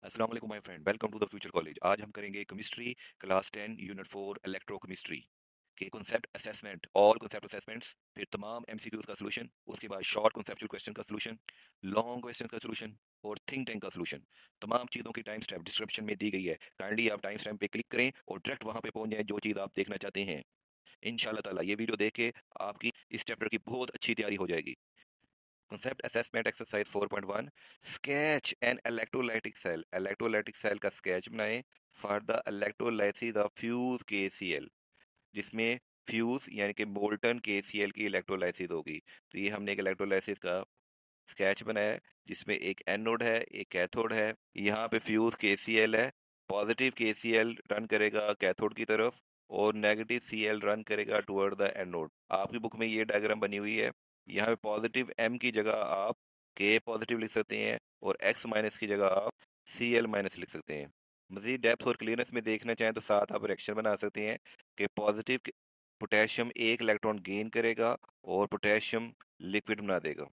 अस्सलाम वालेकुम my friend, welcome to the future college. आज हम करेंगे chemistry class 10 unit 4 electrochemistry के concept assessment, all concept assessments, फिर तमाम एमसीक्यूज का सॉल्यूशन, उसके बाद शॉर्ट कॉन्सेप्चुअल क्वेश्चन का सॉल्यूशन, लॉन्ग क्वेश्चन का सॉल्यूशन और थिंक टैंक का सॉल्यूशन। तमाम चीज़ों की टाइम स्टैम्प डिस्क्रिप्शन में दी गई है। काइंडली आप टाइम स्टैम्प पे क्लिक करें और डायरेक्ट वहां पे पहुंच जाएं जो चीज़ आप देखना चाहते हैं। इंशाल्लाह ताला ये वीडियो देख के आपकी इस चैप्टर की बहुत अच्छी तैयारी हो जाएगी। Concept Assessment Exercise 4.1 Sketch an electrolytic cell. Electrolytic cell का sketch बनाएं for the electrolysis of fuse KCl, जिसमें फ्यूज यानी कि मोल्टन KCl की इलेक्ट्रोलाइसिस होगी। तो ये हमने एक इलेक्ट्रोलाइसिस का स्केच बनाया है जिसमें एक एनोड है, एक कैथोड है। यहाँ पे फ्यूज KCl है। पॉजिटिव KCl रन करेगा कैथोड की तरफ और नेगेटिव Cl रन करेगा टुवर्ड द एनोड। आपकी बुक में ये डायग्राम बनी हुई है। यहाँ पे पॉजिटिव M की जगह आप K पॉजिटिव लिख सकते हैं और X माइनस की जगह आप Cl माइनस लिख सकते हैं। मजीद डेप्थ और क्लियरनेस में देखना चाहें तो साथ आप रिएक्शन बना सकते हैं कि पॉजिटिव पोटेशियम एक इलेक्ट्रॉन गेन करेगा और पोटेशियम लिक्विड बना देगा।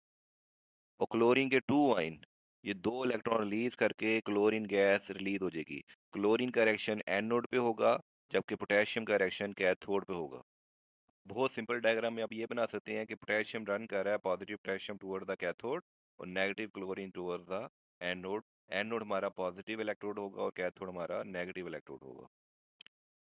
और क्लोरीन के टू आइन, ये दो इलेक्ट्रॉन रिलीज करके क्लोरीन गैस रिलीज हो जाएगी। क्लोरीन का रिएक्शन एनोड पे होगा जबकि पोटेशियम का रिएक्शन कैथोड पे होगा। बहुत सिंपल डायग्राम में आप ये बना सकते हैं कि पोटेशियम रन कर रहा है positive potassium toward the cathode और negative chlorine toward the anode. Anode हमारा पॉजिटिव इलेक्ट्रोड होगा और कैथोड हमारा नेगेटिव इलेक्ट्रोड होगा।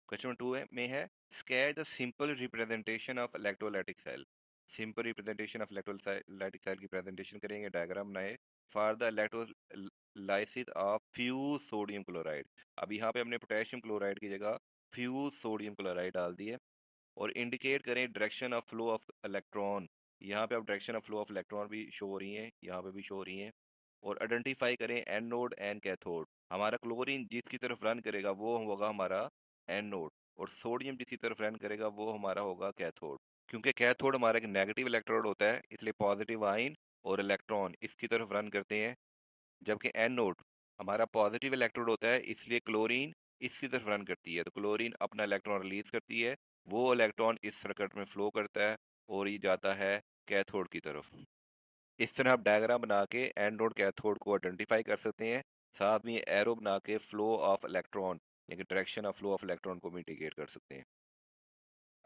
क्वेश्चन 2 में है sketch the simple representation of electrolytic cell. Simple representation of electrolytic cell की प्रेजेंटेशन करेंगे, डायग्राम बनाए for the electrolysis of fuse sodium chloride. अब यहाँ पे हमने पोटेशियम क्लोराइड की जगह फ्यूज सोडियम क्लोराइड डाल दी है। और इंडिकेट करें direction of flow of electron. यहाँ पे अब direction of flow of electron भी शो हो रही है, यहाँ पे भी शो हो रही है। और आइडेंटिफाई करें एनोड एंड कैथोड। हमारा क्लोरीन जिसकी तरफ रन करेगा वो होगा हमारा एनोड और सोडियम जिसकी तरफ रन करेगा वो हमारा होगा कैथोड। क्योंकि कैथोड हमारा एक नेगेटिव इलेक्ट्रोड होता है इसलिए पॉजिटिव आइन और इलेक्ट्रॉन इसकी तरफ रन करते हैं, जबकि एनोड हमारा पॉजिटिव इलेक्ट्रोड होता है इसलिए क्लोरीन इसकी तरफ रन करती है। तो क्लोरीन अपना इलेक्ट्रॉन रिलीज करती है, वो इलेक्ट्रॉन इस सर्किट में फ्लो करता है और ये जाता है कैथोड की तरफ। इस तरह आप डायग्राम बना के एनोड कैथोड को आइडेंटिफाई कर सकते हैं। साथ में एरो बना के फ्लो ऑफ इलेक्ट्रॉन यानी direction of flow of electron को भी इंडिकेट कर सकते हैं।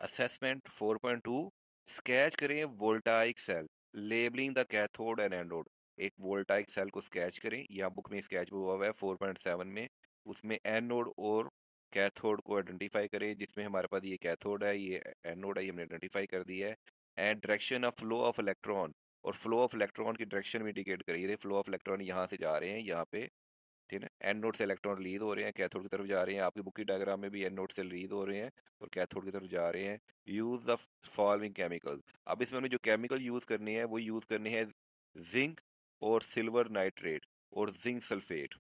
असेसमेंट 4.2 स्केच करें voltaic cell, labelling the cathode and anode. एक वोल्टाइक सेल को स्केच करें, यहाँ बुक में स्केच हुआ हुआ है 4.7 में। उसमें एनोड और कैथोड को आइडेंटिफाई करें, जिसमें हमारे पास ये कैथोड है ये एनोड है, ये हमने आइडेंटिफाई कर दिया है। And direction of flow of electron, और फ्लो ऑफ इलेक्ट्रॉन की डायरेक्शन भी इंडिकेट करिए। फ्लो ऑफ इलेक्ट्रॉन यहाँ से जा रहे हैं यहाँ पे, ठीक है। एन नोड से इलेक्ट्रॉन रिलीज हो रहे हैं कैथोड की तरफ जा रहे हैं। आपकी बुक की डायग्राम में भी एन नोड से रिलीज हो रहे हैं और कैथोड की तरफ जा रहे हैं। Use the following chemical. अब इसमें हमें जो केमिकल यूज करनी है वो यूज करनी है जिंक और सिल्वर नाइट्रेट और जिंक सल्फेट।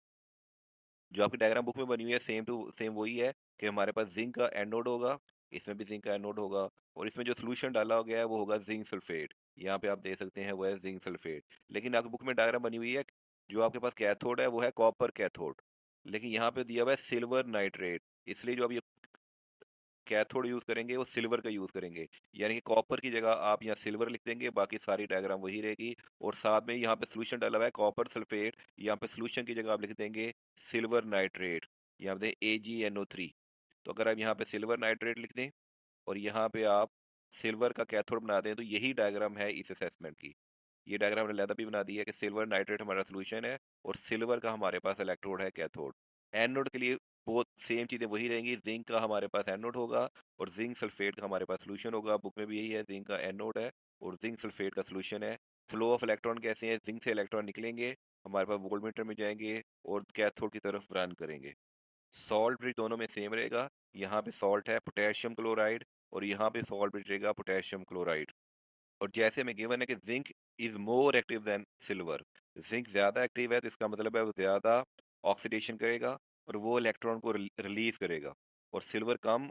जो आपकी डायग्राम बुक में बनी हुई है सेम टू सेम वही है कि हमारे पास जिंक का एनोड होगा, इसमें भी जिंक का एनोड होगा और इसमें जो सोल्यूशन डाला हो गया है वो होगा जिंक सल्फेट। यहाँ पे आप देख सकते हैं वो है जिंक सल्फेट। लेकिन आपकी बुक में डायग्राम बनी हुई है जो आपके पास कैथोड है वो है कॉपर कैथोड, लेकिन यहाँ पे दिया हुआ है सिल्वर नाइट्रेट। इसलिए जो आप ये कैथोड यूज करेंगे वो सिल्वर का यूज करेंगे, यानी कि कॉपर की जगह आप यहाँ सिल्वर लिख देंगे, बाकी सारी डायग्राम वही रहेगी। और साथ में यहाँ पे सोल्यूशन डाला हुआ है कॉपर सल्फेट, यहाँ पे सोल्यूशन की जगह आप लिख देंगे सिल्वर नाइट्रेट, यहाँ पे AgNO3। तो अगर आप यहाँ पे सिल्वर नाइट्रेट लिख दें और यहाँ पे आप सिल्वर का कैथोड बना दें तो यही डायग्राम है इस असेसमेंट की। ये डायग्राम हमने लैदा भी बना दी है कि सिल्वर नाइट्रेट हमारा सोल्यूशन है और सिल्वर का हमारे पास इलेक्ट्रोड है कैथोड। एनोड के लिए बहुत सेम चीज़ें वही रहेंगी, जिंक का हमारे पास एनोड होगा और जिंक सल्फेट का हमारे पास सोल्यूशन होगा। बुक में भी यही है, जिंक का एनोड है और जिंक सल्फेट का सोल्यूशन है। फ्लो ऑफ इलेक्ट्रॉन कैसे हैं, जिंक से इलेक्ट्रॉन निकलेंगे हमारे पास वोल्टमीटर में जाएंगे और कैथोड की तरफ रन करेंगे। सॉल्ट ब्रिज दोनों में सेम रहेगा, यहाँ पे सॉल्ट है पोटेशियम क्लोराइड और यहाँ पे सॉल्ट ब्रिज रहेगा पोटेशियम क्लोराइड। और जैसे हमें गिवन है कि zinc is more active than silver, zinc ज़्यादा एक्टिव है तो इसका मतलब है वो ज़्यादा ऑक्सीडेशन करेगा और वो इलेक्ट्रॉन को रिलीज करेगा। और सिल्वर कम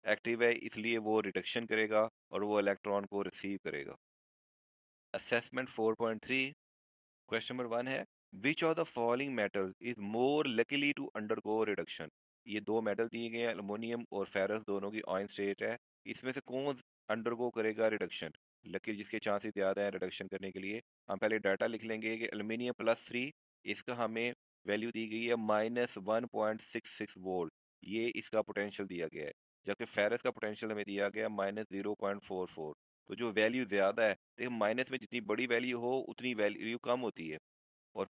एक्टिव है इसलिए वो रिडक्शन करेगा और वो इलेक्ट्रॉन को रिसीव करेगा। असेसमेंट 4.3 क्वेश्चन नंबर 1 है which of the following metal is more likely to undergo reduction. ये दो मेटल दिए गए हैं अल्युमिनियम और फेरस, दोनों की ऑयन स्टेट है। इसमें से कौन अंडरगो करेगा रिडक्शन, लकी जिसके चांसेस ज़्यादा है रिडक्शन करने के लिए। हम पहले डाटा लिख लेंगे कि अल्युमिनियम +3 इसका हमें वैल्यू दी गई है -1.66 वोल्ट, ये इसका पोटेंशियल दिया गया है। जबकि फेरस का पोटेंशियल हमें दिया गया -0.44। तो जो वैल्यू ज़्यादा है, देखिए माइनस में जितनी बड़ी वैल्यू हो उतनी वैल्यू कम होती है। और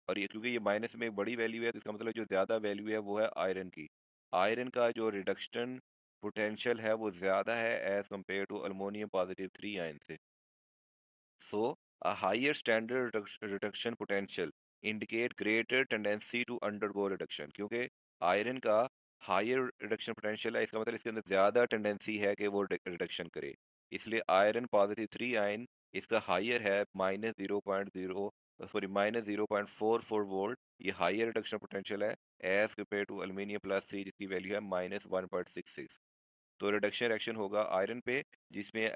और ये क्योंकि ये माइनस में एक बड़ी वैल्यू है, तो इसका मतलब जो ज़्यादा वैल्यू है वो है आयरन की। आयरन का जो रिडक्शन पोटेंशियल है वो ज़्यादा है as compare to aluminium +3 ion से। So, a higher standard reduction potential indicate greater tendency to undergo reduction, क्योंकि आयरन का हायर रिडक्शन पोटेंशियल है, इसका मतलब इसके अंदर ज़्यादा टेंडेंसी है कि वो रिडक्शन करे। इसलिए आयरन +3 आयन इसका हायर है -0.44 वोल्ट, ये हायर रिडक्शन पोटेंशियल है एज कम्पेयर टू अल्मीनियम +3 जिसकी वैल्यू है -1.66। तो रिडक्शन रिएक्शन होगा आयरन पे, जिसमें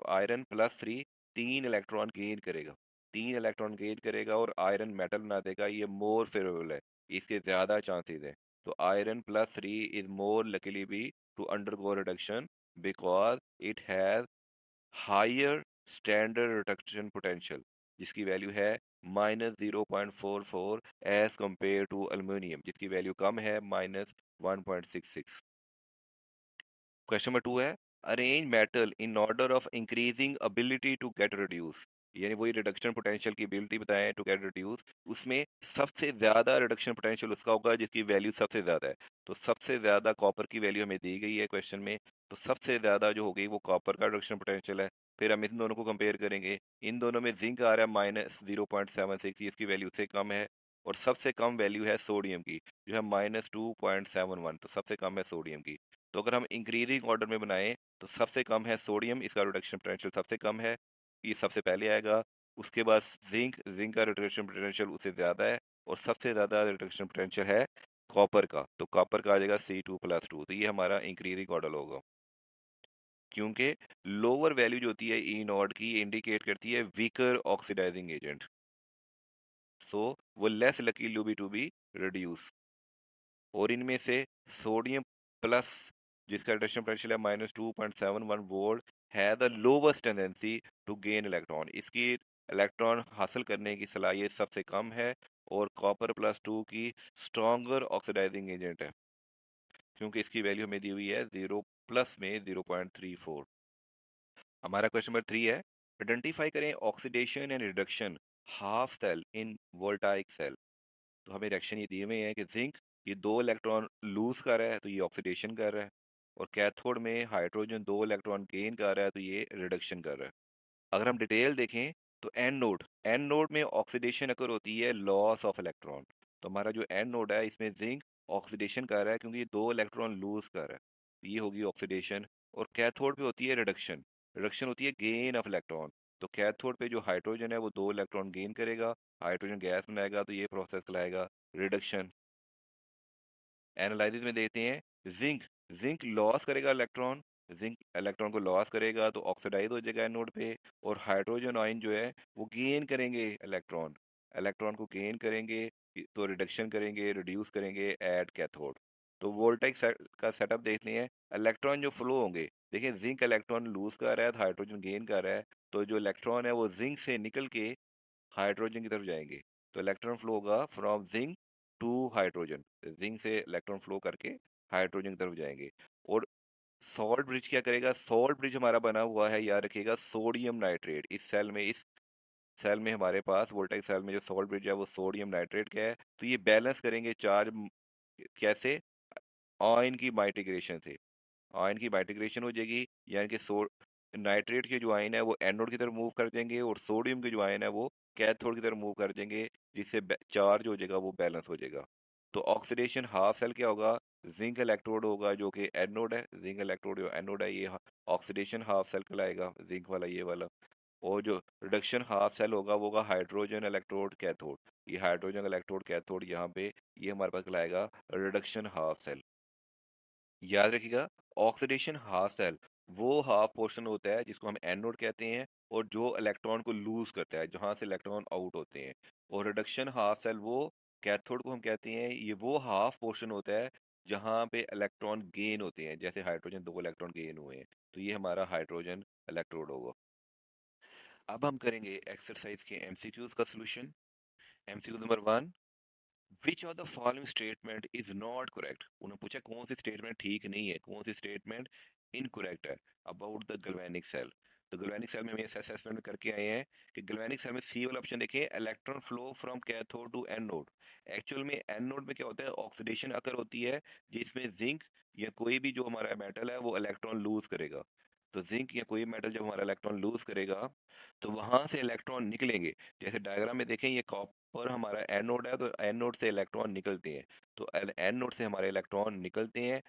आयरन +3 तीन इलेक्ट्रॉन गेन करेगा, 3 इलेक्ट्रॉन गेन करेगा और आयरन मेटल बना देगा। ये मोर फेवरेबल है, इसके ज़्यादा चांसेस हैं। तो iron +3 is more likely be to undergo reduction because it has higher standard reduction potential, जिसकी वैल्यू है -0.44 एज कम्पेयर टू अल्मीनियम जिसकी वैल्यू कम है -1.66। क्वेश्चन नंबर 2 है, arrange metal in order of increasing ability to get reduce, यानी वही reduction potential की ability बताएं टू गेट रिड्यूस, उसमें सबसे ज्यादा रिडक्शन पोटेंशियल उसका होगा जिसकी वैल्यू सबसे ज्यादा है। तो सबसे ज्यादा कॉपर की वैल्यू हमें दी गई है क्वेश्चन में, तो सबसे ज्यादा जो हो गई वो कॉपर का रिडक्शन पोटेंशियल है। फिर हम इन दोनों को कंपेयर करेंगे, इन दोनों में जिंक आ रहा है -0.76, इसकी वैल्यू से कम है। और सबसे कम वैल्यू है सोडियम की जो है -2.71, तो सबसे कम है सोडियम की। तो अगर हम इंक्रीजिंग ऑर्डर में बनाएं तो सबसे कम है सोडियम, इसका रिडक्शन पोटेंशियल सबसे कम है, ये सबसे पहले आएगा। उसके बाद जिंक, जिंक का रिडक्शन पोटेंशियल उससे ज़्यादा है। और सबसे ज़्यादा रिडक्शन पोटेंशियल है कॉपर का, तो कॉपर का आ जाएगा C2+2। तो ये हमारा इंक्रीजिंग ऑर्डर होगा, क्योंकि लोअर वैल्यू जो होती है ई नॉट की इंडिकेट करती है वीकर ऑक्सीडाइजिंग एजेंट, सो वो less likely to be reduce. और इनमें से सोडियम प्लस जिसका रिडक्शन पोटेंशियल है -2.71 वोल्ट है the lowest tendency to gain electron, इसकी इलेक्ट्रॉन हासिल करने की सलाहियत सबसे कम है। और कॉपर+2 की स्ट्रॉन्गर ऑक्सीडाइजिंग एजेंट है, क्योंकि इसकी वैल्यू हमें दी हुई है 0 प्लस में 0.34। हमारा क्वेश्चन नंबर 3 है, आइडेंटिफाई करें oxidation and reduction half cell in voltaic cell. तो हमें रिएक्शन ये दिए हुए हैं कि जिंक ये 2 इलेक्ट्रॉन लूज कर रहा है तो ये ऑक्सीडेशन कर रहा है, और कैथोड में हाइड्रोजन 2 इलेक्ट्रॉन गेन कर रहा है तो ये रिडक्शन कर रहा है। अगर हम डिटेल देखें तो एन नोड में ऑक्सीडेशन अगर होती है लॉस ऑफ इलेक्ट्रॉन। तो हमारा जो एन नोड है इसमें जिंक ऑक्सीडेशन कर रहा है क्योंकि ये 2 इलेक्ट्रॉन लूज कर रहा है, तो ये होगी ऑक्सीडेशन। और कैथोड पे होती है रिडक्शन, रिडक्शन होती है गेन ऑफ इलेक्ट्रॉन। तो कैथोड पे जो हाइड्रोजन है वो 2 इलेक्ट्रॉन गेन करेगा, हाइड्रोजन गैस बनाएगा, तो ये प्रोसेस कहलाएगा रिडक्शन। एनालिसिस में देखते हैं जिंक, जिंक लॉस करेगा इलेक्ट्रॉन, जिंक इलेक्ट्रॉन को लॉस करेगा तो ऑक्सीडाइज हो जाएगा एनोड पे। और हाइड्रोजन आयन जो है वो गेन करेंगे इलेक्ट्रॉन, इलेक्ट्रॉन को गेन करेंगे, तो रिडक्शन करेंगे, रिड्यूस करेंगे एट कैथोड। तो वोल्टेक का सेटअप देखते हैं, इलेक्ट्रॉन जो फ्लो होंगे, देखिए जिंक इलेक्ट्रॉन लूज कर रहा है तो हाइड्रोजन गेन कर रहा है, तो जो इलेक्ट्रॉन है वो जिंक से निकल के हाइड्रोजन की तरफ जाएंगे। तो इलेक्ट्रॉन फ्लो होगा from zinc to hydrogen, zinc से इलेक्ट्रॉन फ्लो करके हाइड्रोजन की तरफ जाएंगे। और सॉल्ट ब्रिज क्या करेगा, सॉल्ट ब्रिज हमारा बना हुआ है, याद रखिएगा सोडियम नाइट्रेट। इस सेल में हमारे पास वोल्टेक सेल में जो सॉल्ट ब्रिज है वो सोडियम नाइट्रेट का है। तो ये बैलेंस करेंगे चार्ज कैसे, आयन की माइग्रेशन से। आयन की माइग्रेशन हो जाएगी, यानी कि नाइट्रेट के जो आयन है वो एनोड की तरफ मूव कर देंगे और सोडियम के जो आयन है वो कैथोड की तरफ मूव कर देंगे, जिससे चार्ज हो जाएगा वो बैलेंस हो जाएगा। तो ऑक्सीडेशन हाफ सेल क्या होगा, जिंक इलेक्ट्रोड होगा जो कि एनोड है, जिंक इलेक्ट्रोड जो एनोड है ये ऑक्सीडेशन हाफ सेल कहलाएगा, जिंक वाला ये वाला। और जो रिडक्शन हाफ सेल होगा वो होगा हाइड्रोजन इलेक्ट्रोड कैथोड, ये हाइड्रोजन इलेक्ट्रोड कैथोड यहाँ पे ये हमारे पास कहलाएगा रिडक्शन हाफ सेल। याद रखिएगा ऑक्सीडेशन हाफ सेल वो हाफ पोर्शन होता है जिसको हम एनोड कहते हैं, और जो इलेक्ट्रॉन को लूज करता है जहां से इलेक्ट्रॉन आउट होते हैं। और रिडक्शन हाफ सेल वो कैथोड को हम कहते हैं, ये वो हाफ पोर्शन होता है जहां पे इलेक्ट्रॉन गेन होते हैं, जैसे हाइड्रोजन 2 इलेक्ट्रॉन गेन हुए हैं, तो ये हमारा हाइड्रोजन इलेक्ट्रोड होगा। अब हम करेंगे एक्सरसाइज के एमसीक्यूज का solution. MCQ number 1, which of the following statement is not correct. उन्होंने पूछा कौन सी स्टेटमेंट ठीक नहीं है, कौन सी स्टेटमेंट इनकरेक्ट है अबाउट द गैल्वेनिक सेल। तो गैल्वेनिक सेल में हम इस असेसमेंट करके आए हैं कि गैल्वेनिक सेल में सी वाला ऑप्शन देखिए, electron flow from cathode to anode. Actual में एनोड में क्या होता है, ऑक्सीडेशन अकर होती है जिसमें जिंक या कोई भी जो हमारा मेटल है वो इलेक्ट्रॉन लूज करेगा। तो जिंक या कोई मेटल जब हमारा इलेक्ट्रॉन लूज करेगा तो वहां से इलेक्ट्रॉन निकलेंगे। जैसे डायग्राम में देखें, ये कॉपर हमारा एनोड है तो एनोड से इलेक्ट्रॉन निकलते हैं। तो एनोड से हमारे इलेक्ट्रॉन निकलते हैं।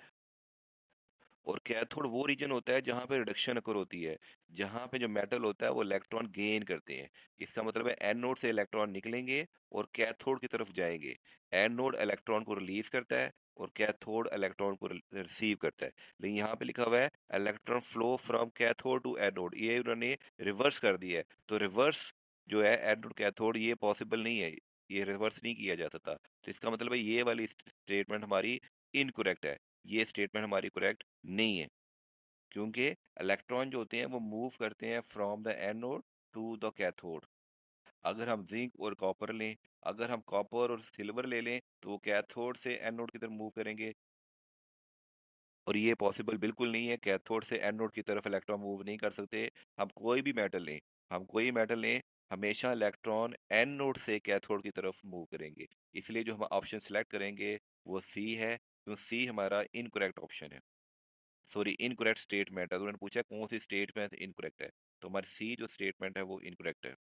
और कैथोड वो रीजन होता है जहाँ पे रिडक्शन अकर होती है, जहाँ पे जो मेटल होता है वो इलेक्ट्रॉन गेन करते हैं। इसका मतलब है एनोड से इलेक्ट्रॉन निकलेंगे और कैथोड की तरफ जाएंगे। एनोड इलेक्ट्रॉन को रिलीज करता है और कैथोड इलेक्ट्रॉन को रिसीव करता है। लेकिन यहाँ पे लिखा हुआ है electron flow from cathode to anode, ये उन्होंने रिवर्स कर दिया है। तो रिवर्स जो है एनोड कैथोड ये पॉसिबल नहीं है, ये रिवर्स नहीं किया जा सकता। तो इसका मतलब है ये वाली स्टेटमेंट हमारी इनकरेक्ट है, ये स्टेटमेंट हमारी करेक्ट नहीं है। क्योंकि इलेक्ट्रॉन जो होते हैं वो मूव करते हैं from the anode to the cathode. अगर हम जिंक और कॉपर लें, अगर हम कॉपर और सिल्वर ले लें तो वो कैथोड से एनोड की तरफ मूव करेंगे, और ये पॉसिबल बिल्कुल नहीं है। कैथोड से एनोड की तरफ इलेक्ट्रॉन मूव नहीं कर सकते। हम कोई भी मेटल लें, हम कोई मेटल लें, हमेशा इलेक्ट्रॉन एनोड से कैथोड की तरफ मूव करेंगे। इसलिए जो हम ऑप्शन सेलेक्ट करेंगे वो सी है, तो सी हमारा इनकरेक्ट ऑप्शन है, सॉरी इनकरेक्ट स्टेटमेंट है। तो उन्होंने पूछा कौन सी स्टेटमेंट इनकरेक्ट है, तो हमारी सी जो स्टेटमेंट है वो इनकरेक्ट है।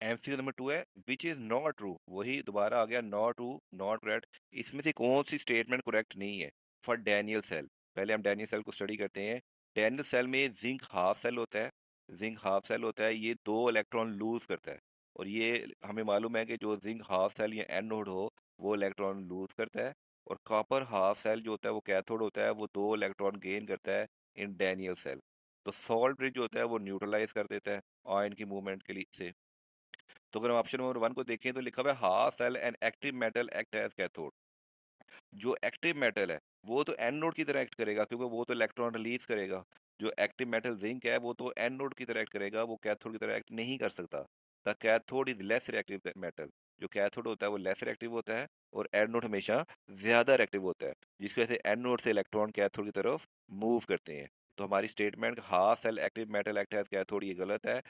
एमसीक्यू नंबर 2 है, विच इज नॉट ट्रू। वही दोबारा आ गया, नॉट ट्रू, नॉट करेक्ट। इसमें से कौन सी स्टेटमेंट करेक्ट नहीं है फॉर डैनियल सेल। पहले हम डैनियल सेल को स्टडी करते हैं। डैनियल सेल में जिंक हाफ सेल होता है, जिंक हाफ सेल होता है, ये 2 इलेक्ट्रॉन लूज करता है। और ये हमें मालूम है कि जो जिंक हाफ सेल या एनोड हो वो इलेक्ट्रॉन लूज करता है। और कॉपर हाफ सेल जो होता है वो कैथोड होता है, वो 2 इलेक्ट्रॉन गेन करता है इन डैनियल सेल। तो सॉल्ट ब्रिज जो होता है वो न्यूट्रलाइज कर देता है आयन की मूवमेंट के लिए से। तो अगर हम ऑप्शन नंबर 1 को देखें तो लिखा हुआ है half cell and active metal act as cathode. जो एक्टिव मेटल है वो तो एनोड की तरह एक्ट करेगा क्योंकि वो तो इलेक्ट्रॉन रिलीज करेगा। जो एक्टिव मेटल जिंक है वो तो एनोड की तरह एक्ट करेगा, वो कैथोड की तरह एक्ट नहीं कर सकता। The cathode is less reactive metal. जो कैथोड होता है वो लेस रिएक्टिव होता है और एनोड हमेशा ज्यादा रिएक्टिव होता है, जिसकी वजह से एनोड से इलेक्ट्रॉन कैथोड की तरफ मूव करते हैं। तो हमारी statement half cell active metal act as cathode ये गलत है।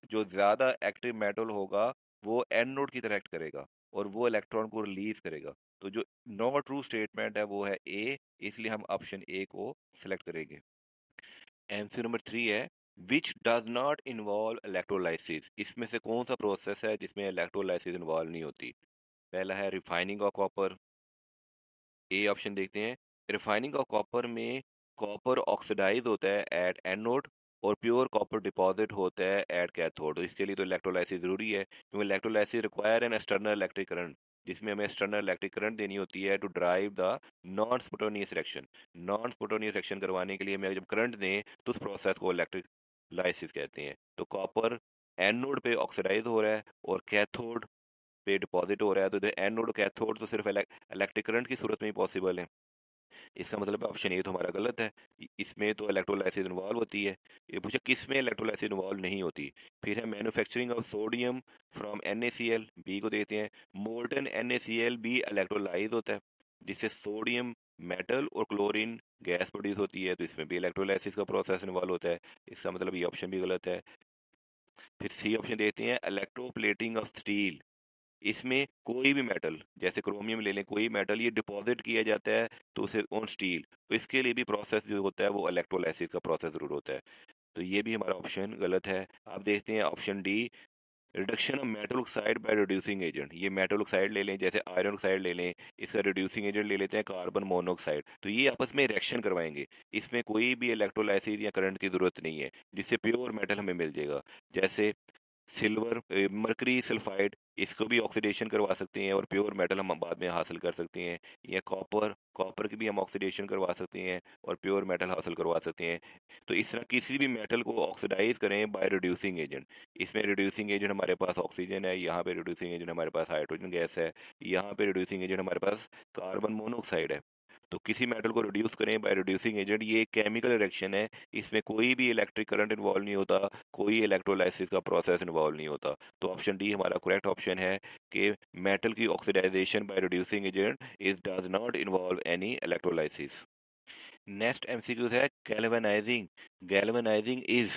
जो ज्यादा एक्टिव मेटल होगा वो एनोड की तरह एक्ट करेगा और वो इलेक्ट्रॉन को रिलीज करेगा। तो जो नो ट्रू स्टेटमेंट है वो है ए, इसलिए हम ऑप्शन ए को सिलेक्ट करेंगे। एमसी नंबर 3 है, which does not involve electrolysis. इसमें से कौन सा प्रोसेस है जिसमें इलेक्ट्रोलाइसिस इन्वॉल्व नहीं होती। पहला है refining of copper, A option देखते हैं। रिफाइनिंग ऑफ कॉपर में कॉपर ऑक्सीडाइज होता है एट एनोड और प्योर कॉपर डिपॉजिट होता है एट कैथोड। तो इसके लिए तो इलेक्ट्रोलाइसिस जरूरी है क्योंकि electrolysis require an external electric current, जिसमें हमें एक्सटर्नल इलेक्ट्रिक करंट देनी होती है to drive the non spontaneous reaction. Non spontaneous reaction करवाने के लिए हमें जब करंट दें तो उस प्रोसेस को इलेक्ट्रिक लाइसिस कहते हैं। तो कॉपर एनोड पे ऑक्सीडाइज हो रहा है और कैथोड पे डिपॉजिट हो रहा है, तो इधर एनोड कैथोड तो सिर्फ इलेक्ट्रिक करंट की सूरत में ही पॉसिबल है। इसका मतलब है ऑप्शन ए तो हमारा गलत है, इसमें तो इलेक्ट्रोलाइसिस इन्वॉल्व होती है। ये पूछा किस में इलेक्ट्रोलाइसिस इन्वॉल्व नहीं होती। फिर है manufacturing of sodium from NaCl, B को देते हैं। मोल्टन NaCl भी इलेक्ट्रोलाइज होता है जिससे सोडियम मेटल और क्लोरीन गैस प्रोड्यूस होती है, तो इसमें भी इलेक्ट्रोलाइसिस का प्रोसेस इन्वॉल्व होता है। इसका मतलब ये ऑप्शन भी गलत है। फिर सी ऑप्शन देते हैं इलेक्ट्रोप्लेटिंग ऑफ स्टील। इसमें कोई भी मेटल जैसे क्रोमियम ले लें, कोई मेटल ये डिपॉजिट किया जाता है तो उसे ऑन स्टील, तो इसके लिए भी प्रोसेस जो होता है वो इलेक्ट्रोलाइसिस का प्रोसेस जरूर होता है। तो ये भी हमारा ऑप्शन गलत है। आप देखते हैं option D, reduction of metal oxide by reducing agent. ये मेटल ऑक्साइड ले लें, जैसे आयरन ऑक्साइड ले लें, इसका रिड्यूसिंग एजेंट ले लेते हैं कार्बन मोनोऑक्साइड, तो ये आपस में रिएक्शन करवाएंगे। इसमें कोई भी इलेक्ट्रोलाइसिस या करंट की जरूरत नहीं है, जिससे प्योर मेटल हमें मिल जाएगा। जैसे सिल्वर मरकरी सल्फाइड, इसको भी ऑक्सीडेशन करवा सकते हैं और प्योर मेटल हम बाद में हासिल कर सकते हैं। या कॉपर, कॉपर की भी हम ऑक्सीडेशन करवा सकते हैं और प्योर मेटल हासिल करवा सकते हैं। तो इस तरह किसी भी मेटल को ऑक्सीडाइज करें बाय रिड्यूसिंग एजेंट। इसमें रिड्यूसिंग एजेंट हमारे पास ऑक्सीजन है, यहाँ पे रिड्यूसिंग एजेंट हमारे पास हाइड्रोजन गैस है, यहाँ पे रिड्यूसिंग एजेंट हमारे पास कार्बन मोनोऑक्साइड है। तो किसी मेटल को रिड्यूस करें बाय रिड्यूसिंग एजेंट, ये एक केमिकल रिएक्शन है, इसमें कोई भी इलेक्ट्रिक करंट इन्वॉल्व नहीं होता, कोई इलेक्ट्रोलाइसिस का प्रोसेस इन्वॉल्व नहीं होता। तो ऑप्शन डी हमारा करेक्ट ऑप्शन है कि मेटल की oxidisation by reducing agent is does not involve any electrolysis. Next MCQ है गैल्वेनाइजिंग। गैल्वेनाइजिंग इज,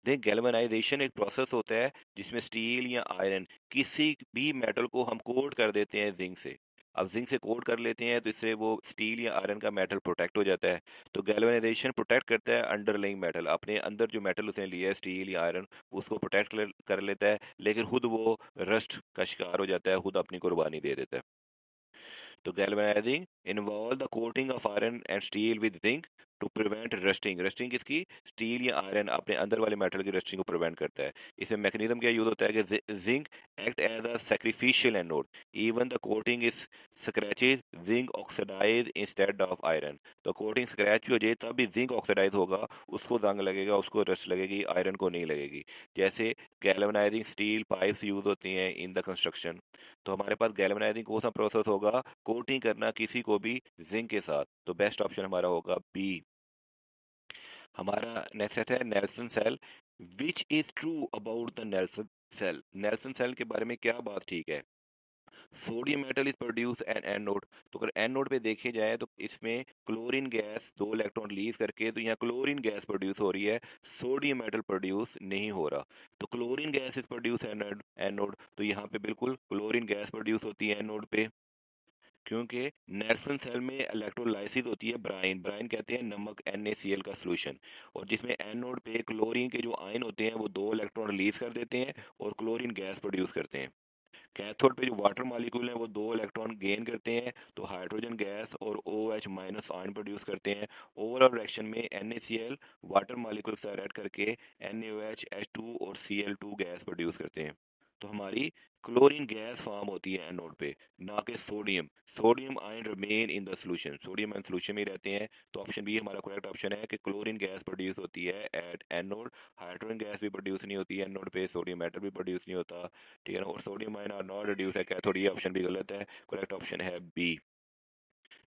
देख गैल्वेनाइजेशन एक प्रोसेस होता है जिसमें स्टील या आयरन किसी भी मेटल को हम कोट कर देते हैं जिंक से। अब जिंक से कोट कर लेते हैं तो इससे वो स्टील या आयरन का मेटल प्रोटेक्ट हो जाता है। तो गैल्वेनाइजेशन प्रोटेक्ट करता है अंडरलाइंग मेटल, अपने अंदर जो मेटल उसने लिया है स्टील या आयरन उसको प्रोटेक्ट कर लेता है, लेकिन खुद वो रस्ट का शिकार हो जाता है, खुद अपनी कुर्बानी दे देता है। तो galvanizing involve the coating of iron and steel with zinc to prevent rusting। Rusting किसकी? स्टील या आयरन अपने अंदर वाले मेटल की रस्टिंग को प्रिवेंट करता है। इसमें मैकेनिज्म क्या यूज होता है कि zinc act as a sacrificial anode, even the coating is scratches zinc oxidise instead of iron. तो कोटिंग स्क्रैच भी हो जाए तब भी जिंक ऑक्सीडाइज होगा, उसको जंग लगेगा, उसको रस्ट लगेगी, आयरन को नहीं लगेगी। जैसे गैल्वेनाइजिंग स्टील पाइप्स यूज होती हैं इन द कंस्ट्रक्शन। तो हमारे पास गैल्वेनाइजिंग कौन सा प्रोसेस होगा? कोटिंग करना किसी को भी जिंक के साथ। तो बेस्ट ऑप्शन हमारा होगा बी। हमारा नेक्स्ट है Nelson cell. Which is true about the Nelson cell? Nelson cell के बारे में क्या बात ठीक है? Sodium metal is produce an anode. तो अगर एनोड पे देखे जाए तो इसमें क्लोरीन गैस 2 इलेक्ट्रॉन लीव करके, तो यहाँ क्लोरीन गैस प्रोड्यूस हो रही है, सोडियम मेटल प्रोड्यूस नहीं हो रहा। तो chlorine gas is produce anode anode, तो यहाँ पे बिल्कुल क्लोरीन गैस प्रोड्यूस होती है एनोड पे, क्योंकि नेल्सन सेल में इलेक्ट्रोलाइसिस होती है ब्राइन। ब्राइन कहते हैं नमक NaCl का सॉल्यूशन, और जिसमें एनोड पे क्लोरीन के जो आयन होते हैं वो 2 इलेक्ट्रॉन रिलीज कर देते हैं और क्लोरीन गैस प्रोड्यूस करते हैं। कैथोड पे जो वाटर मॉलिक्यूल हैं वो 2 इलेक्ट्रॉन गेन करते हैं, तो हाइड्रोजन गैस और OH माइनस आयन प्रोड्यूस करते हैं। ओवरऑल रिएक्शन में NaCl वाटर मॉलिक्यूल से रिएक्ट करके NaOH H2 और Cl2 गैस प्रोड्यूस करते हैं। तो हमारी क्लोरीन गैस फॉर्म होती है एनोड पे, ना कि sodium. Sodium ion remain in the solution, sodium ion solution में रहते हैं। तो ऑप्शन बी हमारा करेक्ट ऑप्शन है कि क्लोरीन गैस प्रोड्यूस होती है एट एनोड। हाइड्रोजन गैस भी प्रोड्यूस नहीं होती है एनोड पे, सोडियम मेटल भी प्रोड्यूस नहीं होता, ठीक है ना। और sodium ion are not reduce है कैथोड, ये ऑप्शन भी गलत है, करेक्ट ऑप्शन है बी।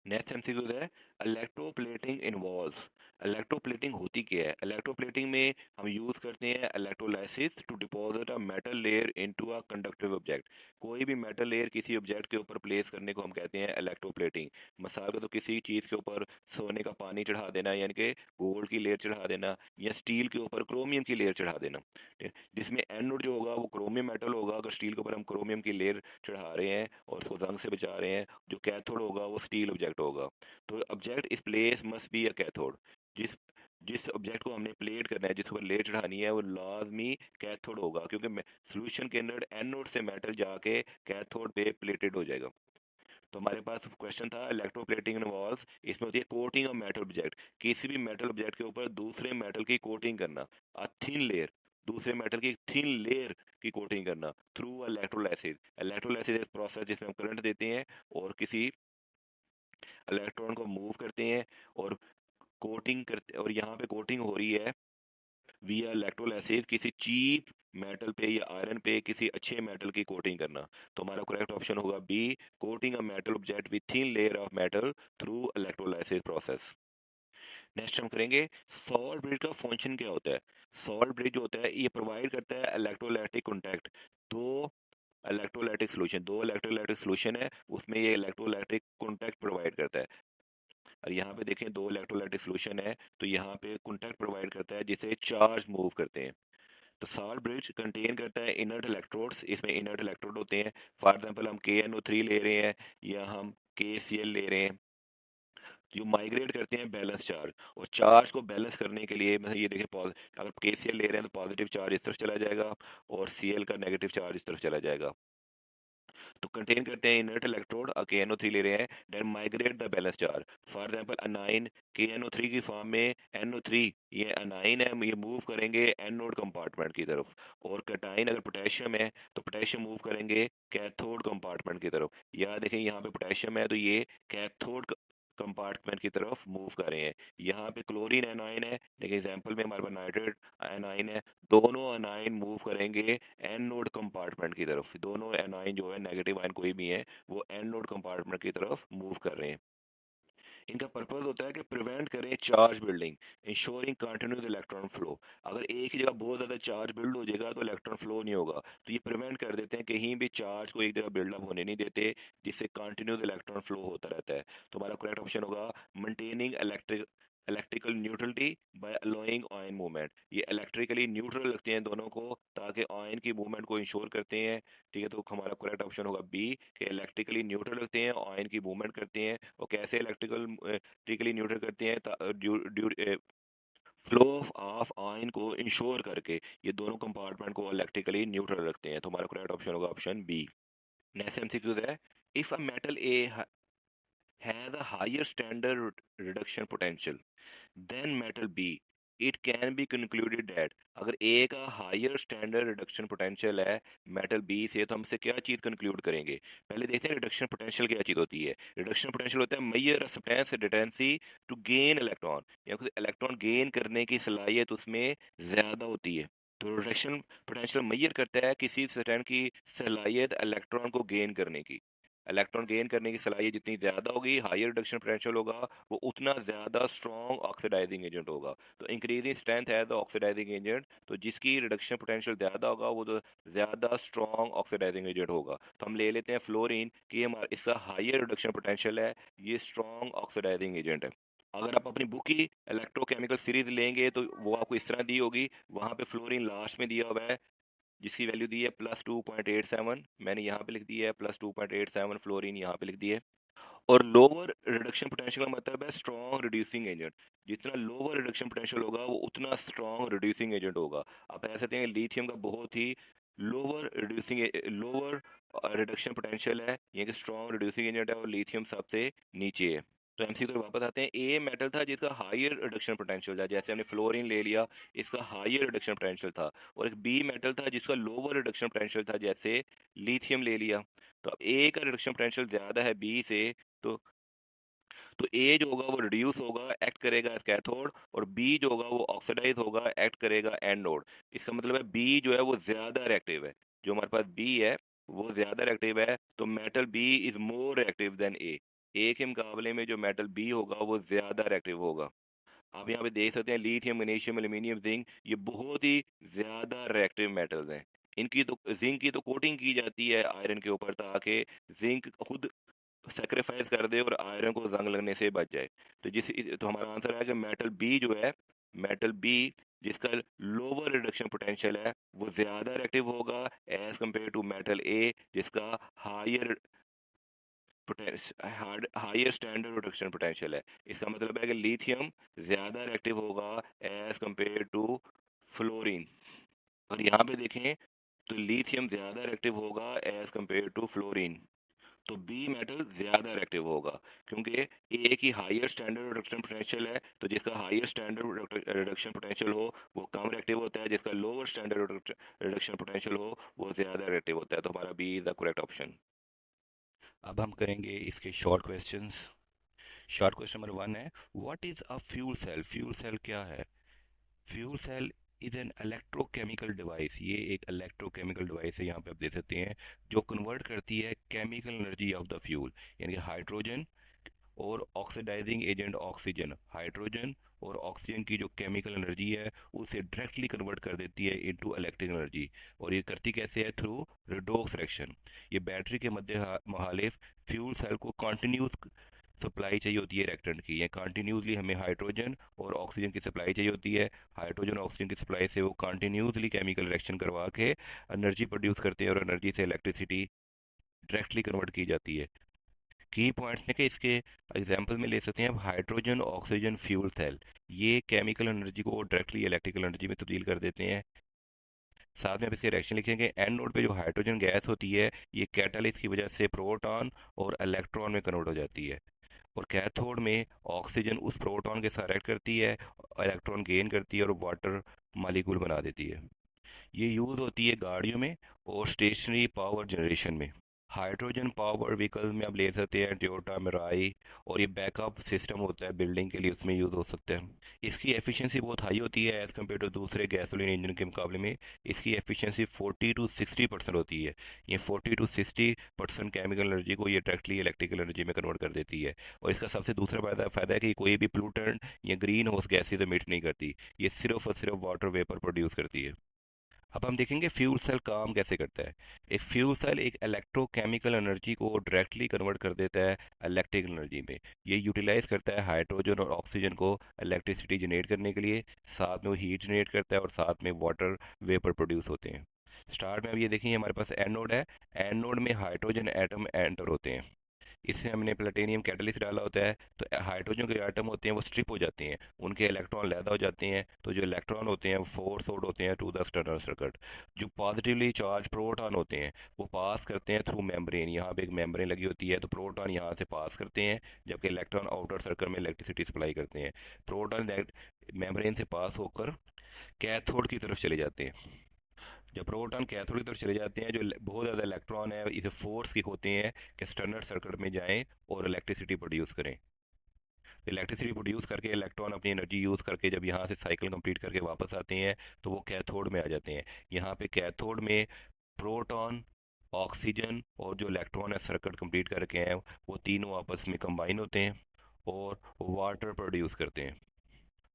नेक्स्ट एमसीक्यू है इलेक्ट्रोप्लेटिंग इन्वॉल्व्स। इलेक्ट्रोप्लेटिंग होती क्या है? इलेक्ट्रोप्लेटिंग में हम यूज करते हैं electrolysis to deposit a metal layer into a conductive object. कोई भी मेटल लेयर किसी ऑब्जेक्ट के ऊपर प्लेस करने को हम कहते हैं इलेक्ट्रोप्लेटिंग। मिसाल के तो किसी चीज के ऊपर सोने का पानी चढ़ा देना, यानी कि गोल्ड की लेयर चढ़ा देना, या स्टील के ऊपर क्रोमियम की लेयर चढ़ा देना, ठीक है? जिसमें एनोड जो होगा वो क्रोमियम मेटल होगा, अगर स्टील के ऊपर हम क्रोमियम की लेयर चढ़ा रहे हैं और उसको जंग से बचा रहे हैं। जो कैथोड होगा वो स्टील ऑब्जेक्ट होगा। तो ऑब्जेक्ट इस place must be a cathode. जिस जिस ऑब्जेक्ट को हमने प्लेट करना है, जिस पर लेयर चढ़ानी है, वो लाजमी कैथोड होगा, क्योंकि सोल्यूशन के अंदर एनोड से मेटल जाके कैथोड पे प्लेटेड हो जाएगा। तो हमारे पास क्वेश्चन था इलेक्ट्रोप्लेटिंग इन्वॉल्व्स, इसमें होती है कोटिंग ऑफ मेटल ऑब्जेक्ट। किसी भी मेटल ऑब्जेक्ट के ऊपर दूसरे मेटल की कोटिंग करना, अ थिन लेयर, दूसरे मेटल की थिन लेयर की कोटिंग करना थ्रू इलेक्ट्रोलाइसिस। इलेक्ट्रोलाइसिस एक प्रोसेस जिसमें हम करंट देते हैं और किसी इलेक्ट्रॉन को मूव करते हैं और कोटिंग करते, और यहाँ पे कोटिंग हो रही है विया इलेक्ट्रोलाइसिस किसी चीप मेटल पे या आयरन पे किसी अच्छे मेटल की कोटिंग करना। तो हमारा करेक्ट ऑप्शन होगा B, coating a metal object with thin layer of metal through electrolysis process. Next हम करेंगे सॉल्ट ब्रिज का फंक्शन क्या होता है। सॉल्ट ब्रिज जो होता है ये प्रोवाइड करता है इलेक्ट्रोलाइटिक कॉन्टैक्ट। दो इलेक्ट्रोलाइटिक सोल्यूशन है, उसमें ये इलेक्ट्रोलाइटिक कॉन्टैक्ट प्रोवाइड करता है। और यहाँ पे देखें 2 इलेक्ट्रोलाइटिक सोल्यूशन है, तो यहाँ पे कॉन्टैक्ट प्रोवाइड करता है जिसे चार्ज मूव करते हैं। तो सॉल्ट ब्रिज कंटेन करता है इनर्ट इलेक्ट्रोड्स, इसमें इनर्ट इलेक्ट्रोड होते हैं। फॉर एग्जांपल हम KNO3 ले रहे हैं या हम KCl ले रहे हैं, जो माइग्रेट करते हैं बैलेंस चार्ज। और चार्ज को बैलेंस करने के लिए मतलब ये देखिए, अगर KCl ले रहे हैं तो पॉजिटिव चार्ज इस तरफ चला जाएगा और Cl का नेगेटिव चार्ज इस तरफ चला जाएगा। तो कंटेन करते हैं इनर्ट इलेक्ट्रोड, KNO3 ले रहे हैं, then migrate the balance charge. For example anion KNO3 की फॉर्म में NO3, ये अनाइन है, ये मूव करेंगे एनोड कंपार्टमेंट की तरफ। और कैटाइन अगर पोटेशियम है तो पोटेशियम मूव करेंगे कैथोड कंपार्टमेंट की तरफ। या देखें यहाँ पे पोटेशियम है तो ये कैथोड कंपार्टमेंट की तरफ मूव कर रहे हैं। यहाँ पे क्लोरीन एनाइन है, लेकिन एग्जांपल में हमारे पास नाइट्रेट एनाइन है, दोनों एनाइन मूव करेंगे एनोड कंपार्टमेंट की तरफ। दोनों एनाइन जो है नेगेटिव आयन कोई भी है वो एनोड कंपार्टमेंट की तरफ मूव कर रहे हैं। इनका पर्पस होता है कि प्रिवेंट करें charge building, ensuring continuous electron flow. अगर एक ही जगह बहुत ज़्यादा चार्ज बिल्ड हो जाएगा तो इलेक्ट्रॉन फ्लो नहीं होगा, तो ये प्रिवेंट कर देते हैं, कहीं भी चार्ज को एक जगह बिल्डअप होने नहीं देते, जिससे कंटिन्यूस इलेक्ट्रॉन फ्लो होता रहता है। तो हमारा करेक्ट ऑप्शन होगा maintaining electrical neutrality by allowing ion movement. ये इलेक्ट्रिकली न्यूट्रल रखते हैं दोनों को, ताकि आयन की मूवमेंट को इंश्योर करते हैं। ठीक है, तो हमारा करेक्ट ऑप्शन होगा बी, कि इलेक्ट्रिकली न्यूट्रल रखते हैं, आयन की मूवमेंट करते हैं। और कैसे इलेक्ट्रिकली न्यूट्रल करते हैं? फ्लो ऑफ आयन को इंश्योर करके ये दोनों कंपार्टमेंट को इलेक्ट्रिकली न्यूट्रल रखते हैं। तो हमारा करेक्ट ऑप्शन होगा ऑप्शन बी। नेक्स्ट एमसीक्यू है, if a metal A has a higher standard reduction potential than metal B, it can be concluded that. अगर ए का हायर स्टैंडर्ड रिडक्शन पोटेंशियल है metal B से, तो हमसे क्या चीज़ conclude करेंगे? पहले देखते हैं रिडक्शन पोटेंशियल क्या चीज़ होती है। रिडक्शन पोटेंशियल होता है measure substance tendency to gain electron, या फिर इलेक्ट्रॉन गेन करने की सलाहियत उसमें ज़्यादा होती है। तो रिडक्शन पोटेंशियल मेजर करता है किसी सब्सटेंस की सलाहियत इलेक्ट्रॉन को गेन करने की। इलेक्ट्रॉन गेन करने की सलाहियत जितनी ज़्यादा होगी, हायर रिडक्शन पोटेंशियल होगा, वो उतना ज़्यादा स्ट्रॉन्ग ऑक्सीडाइजिंग एजेंट होगा। तो इंक्रीजिंग स्ट्रेंथ है द ऑक्सीडाइजिंग एजेंट, तो जिसकी रिडक्शन पोटेंशियल ज़्यादा होगा वो तो ज़्यादा स्ट्रॉन्ग ऑक्सीडाइजिंग एजेंट होगा। तो हम ले लेते हैं फ्लोरीन कि हमारा इसका हायर रिडक्शन पोटेंशियल है, ये स्ट्रॉन्ग ऑक्सीडाइजिंग एजेंट है। अगर आप अपनी बुक की इलेक्ट्रोकेमिकल सीरीज लेंगे तो वो आपको इस तरह दी होगी, वहाँ पे फ्लोरीन लास्ट में दिया हुआ है, जिसकी वैल्यू दी है +2.87। मैंने यहाँ पे लिख दिया है +2.87, फ्लोरीन यहाँ पे लिख दिया है। और लोअर रिडक्शन पोटेंशियल का मतलब है स्ट्रॉन्ग रिड्यूसिंग एजेंट। जितना लोअर रिडक्शन पोटेंशियल होगा वो उतना स्ट्रॉन्ग रिड्यूसिंग एजेंट होगा। आप कह सकते हैं लिथियम का बहुत ही लोअर रिडक्शन पोटेंशियल है, ये कि स्ट्रॉन्ग रिड्यूसिंग एजेंट है, और लिथियम सबसे नीचे है। तो एमसी को वापस आते हैं, ए मेटल था जिसका हायर रिडक्शन पोटेंशियल था, जैसे हमने फ्लोरीन ले लिया, इसका हायर रिडक्शन पोटेंशियल था। और एक बी मेटल था जिसका लोअर रिडक्शन पोटेंशियल था, जैसे लिथियम ले लिया। तो अब ए का रिडक्शन पोटेंशियल ज़्यादा है बी से, तो ए जो होगा वो रिड्यूस होगा, एक्ट करेगा एज कैथोड, और बी जो होगा वो ऑक्सीडाइज होगा, एक्ट करेगा एनोड। इसका मतलब है बी जो है वो ज़्यादा रिएक्टिव है। जो हमारे पास बी है वो ज़्यादा रिएक्टिव है, तो metal B is more reactive than A के मुकाबले में जो मेटल बी होगा वो ज़्यादा रिएक्टिव होगा। आप यहाँ पे देख सकते हैं लिथियम, मैग्नीशियम, एल्यूमिनियम, जिंक, ये बहुत ही ज़्यादा रिएक्टिव मेटल्स हैं। इनकी तो जिंक की तो कोटिंग की जाती है आयरन के ऊपर, ताकि जिंक खुद सेक्रीफाइस कर दे और आयरन को जंग लगने से बच जाए। तो हमारा आंसर है कि मेटल बी जो है, मेटल बी जिसका लोअर रिडक्शन पोटेंशियल है वो ज़्यादा रिएक्टिव होगा as compare to metal A जिसका higher higher standard reduction potential है। इसका मतलब है कि लिथियम ज़्यादा रिएक्टिव होगा एज कम्पेयर टू फ्लोरीन। और यहाँ पे देखें तो लिथियम ज़्यादा रिएक्टिव होगा एज कम्पेयर टू फ्लोरीन। तो बी मेटल ज़्यादा रिएक्टिव होगा, क्योंकि ए की हायर स्टैंडर्ड रिडक्शन पोटेंशियल है, तो जिसका हायर स्टैंडर्ड रिडक्शन पोटेंशियल हो वो कम रिएक्टिव होता है, जिसका लोअर स्टैंडर्ड रिडक्शन पोटेंशियल हो वो ज़्यादा रिएक्टिव होता है। तो हमारा B is the correct option. अब हम करेंगे इसके short questions. Short question number 1 है, what is a fuel cell? Fuel cell क्या है? Fuel cell is an electrochemical device. ये एक इलेक्ट्रोकेमिकल डिवाइस है, यहाँ पे आप देख सकते हैं, जो कन्वर्ट करती है chemical energy of the fuel, यानी हाइड्रोजन और ऑक्सीडाइजिंग एजेंट ऑक्सीजन, हाइड्रोजन और ऑक्सीजन की जो केमिकल एनर्जी है उसे डायरेक्टली कन्वर्ट कर देती है इनटू इलेक्ट्रिक एनर्जी। और ये करती कैसे है? Through redox reaction. ये बैटरी के मध्य मुहालिफ फ्यूल सेल को कॉन्टिन्यूस सप्लाई चाहिए होती है रिएक्टेंट की, या कंटिन्यूसली हमें हाइड्रोजन और ऑक्सीजन की सप्लाई चाहिए होती है। हाइड्रोजन और ऑक्सीजन की सप्लाई से वो कंटिन्यूसली केमिकल रिएक्शन करवा के एनर्जी प्रोड्यूस करते हैं, और एनर्जी से इलेक्ट्रिसिटी डायरेक्टली कन्वर्ट की जाती है। की पॉइंट्स हैं कि इसके एग्जांपल में ले सकते हैं आप हाइड्रोजन ऑक्सीजन फ्यूल सेल, ये केमिकल एनर्जी को डायरेक्टली इलेक्ट्रिकल एनर्जी में तब्दील कर देते हैं। साथ में आप इसके रिएक्शन लिखेंगे, एन नोड पे जो हाइड्रोजन गैस होती है ये कैटालिस्ट की वजह से प्रोटॉन और इलेक्ट्रॉन में कन्वर्ट हो जाती है, और कैथोड में ऑक्सीजन उस प्रोटॉन के साथ रिएक्ट करती है, इलेक्ट्रॉन गेन करती है और वाटर मालिक्यूल बना देती है। ये यूज़ होती है गाड़ियों में और स्टेशनरी पावर जनरेशन में। हाइड्रोजन पावर व्हीकल में आप ले सकते हैं टोयोटा मिराई, और ये बैकअप सिस्टम होता है बिल्डिंग के लिए, उसमें यूज़ हो सकता है। इसकी एफिशिएंसी बहुत हाई होती है एज़ कम्पेयर टू दूसरे गैसोलीन इंजन के मुकाबले में। इसकी एफिशिएंसी 40 to 60% होती है। ये 40 to 60% केमिकल एनर्जी को ये डायरेक्टली इलेक्ट्रिकल एनर्जी में कन्वर्ट कर देती है। और इसका सबसे दूसरा फ़ायदा है कि कोई भी पोल्यूटेंट या ग्रीन हाउस गैसेज एमिट नहीं करती, ये सिर्फ और सिर्फ वाटर वेपर प्रोड्यूस करती है। अब हम देखेंगे फ्यूल सेल काम कैसे करता है। एक फ्यूल सेल एक इलेक्ट्रोकेमिकल एनर्जी को डायरेक्टली कन्वर्ट कर देता है इलेक्ट्रिकल एनर्जी में। ये यूटिलाइज करता है हाइड्रोजन और ऑक्सीजन को इलेक्ट्रिसिटी जनरेट करने के लिए, साथ में वो हीट जनरेट करता है और साथ में वाटर वेपर प्रोड्यूस होते हैं। स्टार्ट में अब ये देखिए हमारे पास एनोड है। एनोड में हाइड्रोजन एटम एंटर होते हैं। इसमें हमने प्लेटिनियम कैटलिस्ट डाला होता है, तो हाइड्रोजन के एटम होते हैं वो स्ट्रिप हो जाते हैं, उनके इलेक्ट्रॉन लैदा हो जाते हैं। तो जो इलेक्ट्रॉन होते हैं वो फोर्स आउट होते हैं टू द एक्सटर्नल सर्किट। जो पॉजिटिवली चार्ज प्रोटॉन होते हैं वो पास करते हैं थ्रू मेम्ब्रेन। यहाँ पे एक मेम्ब्रेन लगी होती है, तो प्रोटॉन यहाँ से पास करते हैं, जबकि इलेक्ट्रॉन आउटर सर्किट में इलेक्ट्रिसिटी सप्लाई करते हैं। प्रोटॉन मेम्ब्रेन से पास होकर कैथोड की तरफ चले जाते हैं। जब प्रोटॉन कैथोड की तरफ चले जाते हैं, जो बहुत ज़्यादा इलेक्ट्रॉन है इसे फोर्स की होते हैं कि एक्सटर्नल सर्किट में जाएं और इलेक्ट्रिसिटी प्रोड्यूस करें। इलेक्ट्रिसिटी प्रोड्यूस करके इलेक्ट्रॉन अपनी एनर्जी यूज़ करके जब यहाँ से साइकिल कंप्लीट करके वापस आते हैं, तो वो कैथोड में आ जाते हैं। यहाँ पे कैथोड में प्रोटॉन, ऑक्सीजन और जो इलेक्ट्रॉन है सर्किट कंप्लीट करके हैं, वो तीनों आपस में कंबाइन होते हैं और वाटर प्रोड्यूस करते हैं,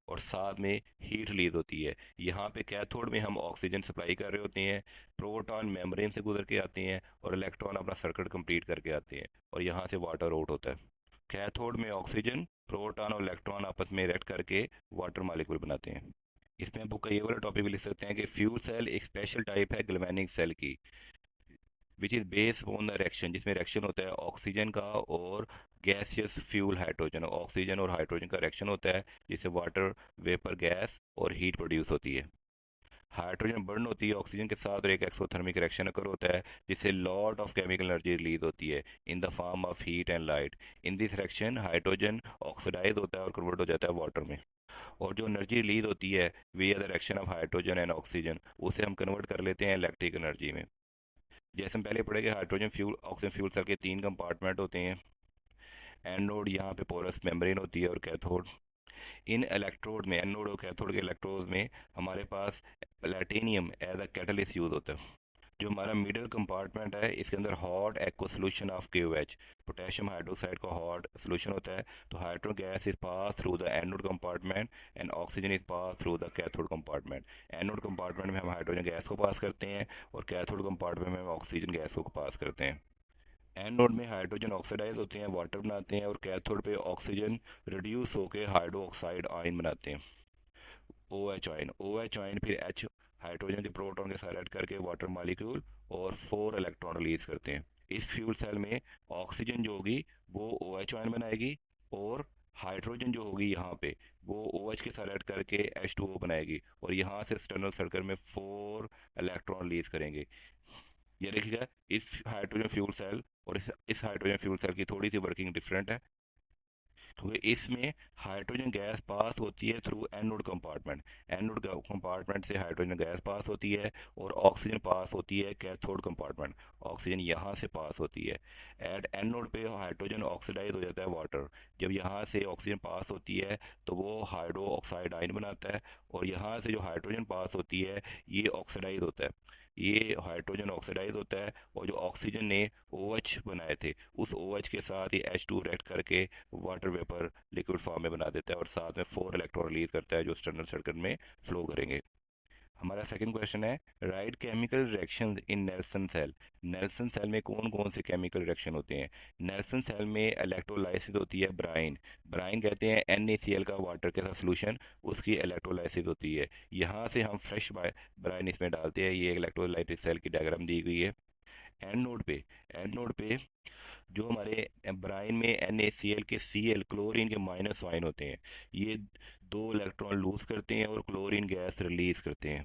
और साथ में हीट रिलीज होती है। यहाँ पे कैथोड में हम ऑक्सीजन सप्लाई कर रहे होते हैं, प्रोटॉन मेम्ब्रेन से गुजर के आते हैं और इलेक्ट्रॉन अपना सर्किट कंप्लीट करके आते हैं, और यहाँ से वाटर आउट होता है। कैथोड में ऑक्सीजन, प्रोटॉन और इलेक्ट्रॉन आपस में रिएक्ट करके वाटर मॉलिक्यूल बनाते हैं। इसमें आप बुक का ये वाला टॉपिक भी लिख सकते हैं कि फ्यूल सेल एक स्पेशल टाइप है गैल्वेनिक सेल की, which is based on the reaction, जिसमें रिएक्शन होता है ऑक्सीजन का और गैसियस फ्यूल हाइड्रोजन। ऑक्सीजन और हाइड्रोजन का रिएक्शन होता है जिससे वाटर वेपर गैस और हीट प्रोड्यूस होती है। हाइड्रोजन बर्न होती है ऑक्सीजन के साथ, और एक एक्सोथर्मिक रिएक्शन अकर होता है जिससे lot of chemical energy release होती है in the form of heat and light. In this reaction hydrogen oxidise होता है और कन्वर्ट हो जाता है वाटर में, और जो एनर्जी रिलीज होती है we are the reaction of hydrogen and oxygen, उसे हम कन्वर्ट कर लेते हैं इलेक्ट्रिक एनर्जी में। जैसे हम पहले पढ़े कि hydrogen fuel oxygen fuel cell के 3 कंपार्टमेंट होते हैं। एनोड, यहाँ पे पोरस मेम्ब्रेन होती है, और कैथोड। इन इलेक्ट्रोड में, एनोड और कैथोड के इलेक्ट्रोड में हमारे पास platinum as a catalyst use होता है। जो हमारा मिडिल कंपार्टमेंट है इसके अंदर hot aqueous solution of KOH, potassium hydroxide का हॉट सोल्यूशन होता है। तो hydro gas is pass through the anode compartment and oxygen is pass through the cathode compartment. Anode compartment में हम हाइड्रोजन गैस को पास करते हैं, और कैथोड कंपार्टमेंट में हम ऑक्सीजन गैस को पास करते हैं। एनोड में हाइड्रोजन ऑक्सीडाइज होते हैं, वाटर बनाते हैं, और कैथोड पे ऑक्सीजन रिड्यूस होकर हाइड्रो ऑक्साइड आयन बनाते हैं, OH आयन। OH आयन फिर H हाइड्रोजन के प्रोटॉन के साथ ऐड करके वाटर मॉलिक्यूल और 4 इलेक्ट्रॉन रिलीज करते हैं। इस फ्यूल सेल में ऑक्सीजन जो होगी वो OH आयन बनाएगी, और हाइड्रोजन जो होगी यहाँ पे वो OH के साथ ऐड करके H2O बनाएगी, और यहाँ से एक्सटर्नल सर्किल में 4 इलेक्ट्रॉन रिलीज करेंगे। ये देखिएगा, इस हाइड्रोजन फ्यूल सेल और इस हाइड्रोजन फ्यूल सेल की थोड़ी सी वर्किंग डिफरेंट है, क्योंकि इसमें हाइड्रोजन गैस पास होती है through anode compartment. Anode compartment से हाइड्रोजन गैस पास होती है, और ऑक्सीजन पास होती है कैथोड कंपार्टमेंट। ऑक्सीजन यहाँ से पास होती है। एट एनोड पे हाइड्रोजन ऑक्सीडाइज हो जाता है वाटर। जब यहाँ से ऑक्सीजन पास होती है तो वो हाइड्रो ऑक्साइड आयन बनाता है, और यहाँ से जो हाइड्रोजन पास होती है ये ऑक्सीडाइज होता है। ये हाइड्रोजन ऑक्सीडाइज होता है, और जो ऑक्सीजन ने OH बनाए थे उस OH के साथ ये H2 रिएक्ट करके वाटर वेपर लिक्विड फॉर्म में बना देता है, और साथ में 4 इलेक्ट्रॉन रिलीज करता है जो एक्सटर्नल सर्किट में फ्लो करेंगे। हमारा सेकंड क्वेश्चन है, write chemical reactions in Nelson cell. Nelson cell में कौन कौन से केमिकल रिएक्शन होते हैं। नेल्सन सेल में इलेक्ट्रोलाइसिस होती है ब्राइन। ब्राइन कहते हैं NaCl का वाटर के साथ सोल्यूशन, उसकी इलेक्ट्रोलाइसिस होती है। यहाँ से हम फ्रेश ब्राइन इसमें डालते हैं। ये इलेक्ट्रोलाइटिस सेल की डायग्राम दी गई है। एनोड पे जो हमारे ब्राइन में NaCl के Cl क्लोरीन के माइनस आयन होते हैं, ये 2 इलेक्ट्रॉन लूज करते हैं और क्लोरीन गैस रिलीज करते हैं।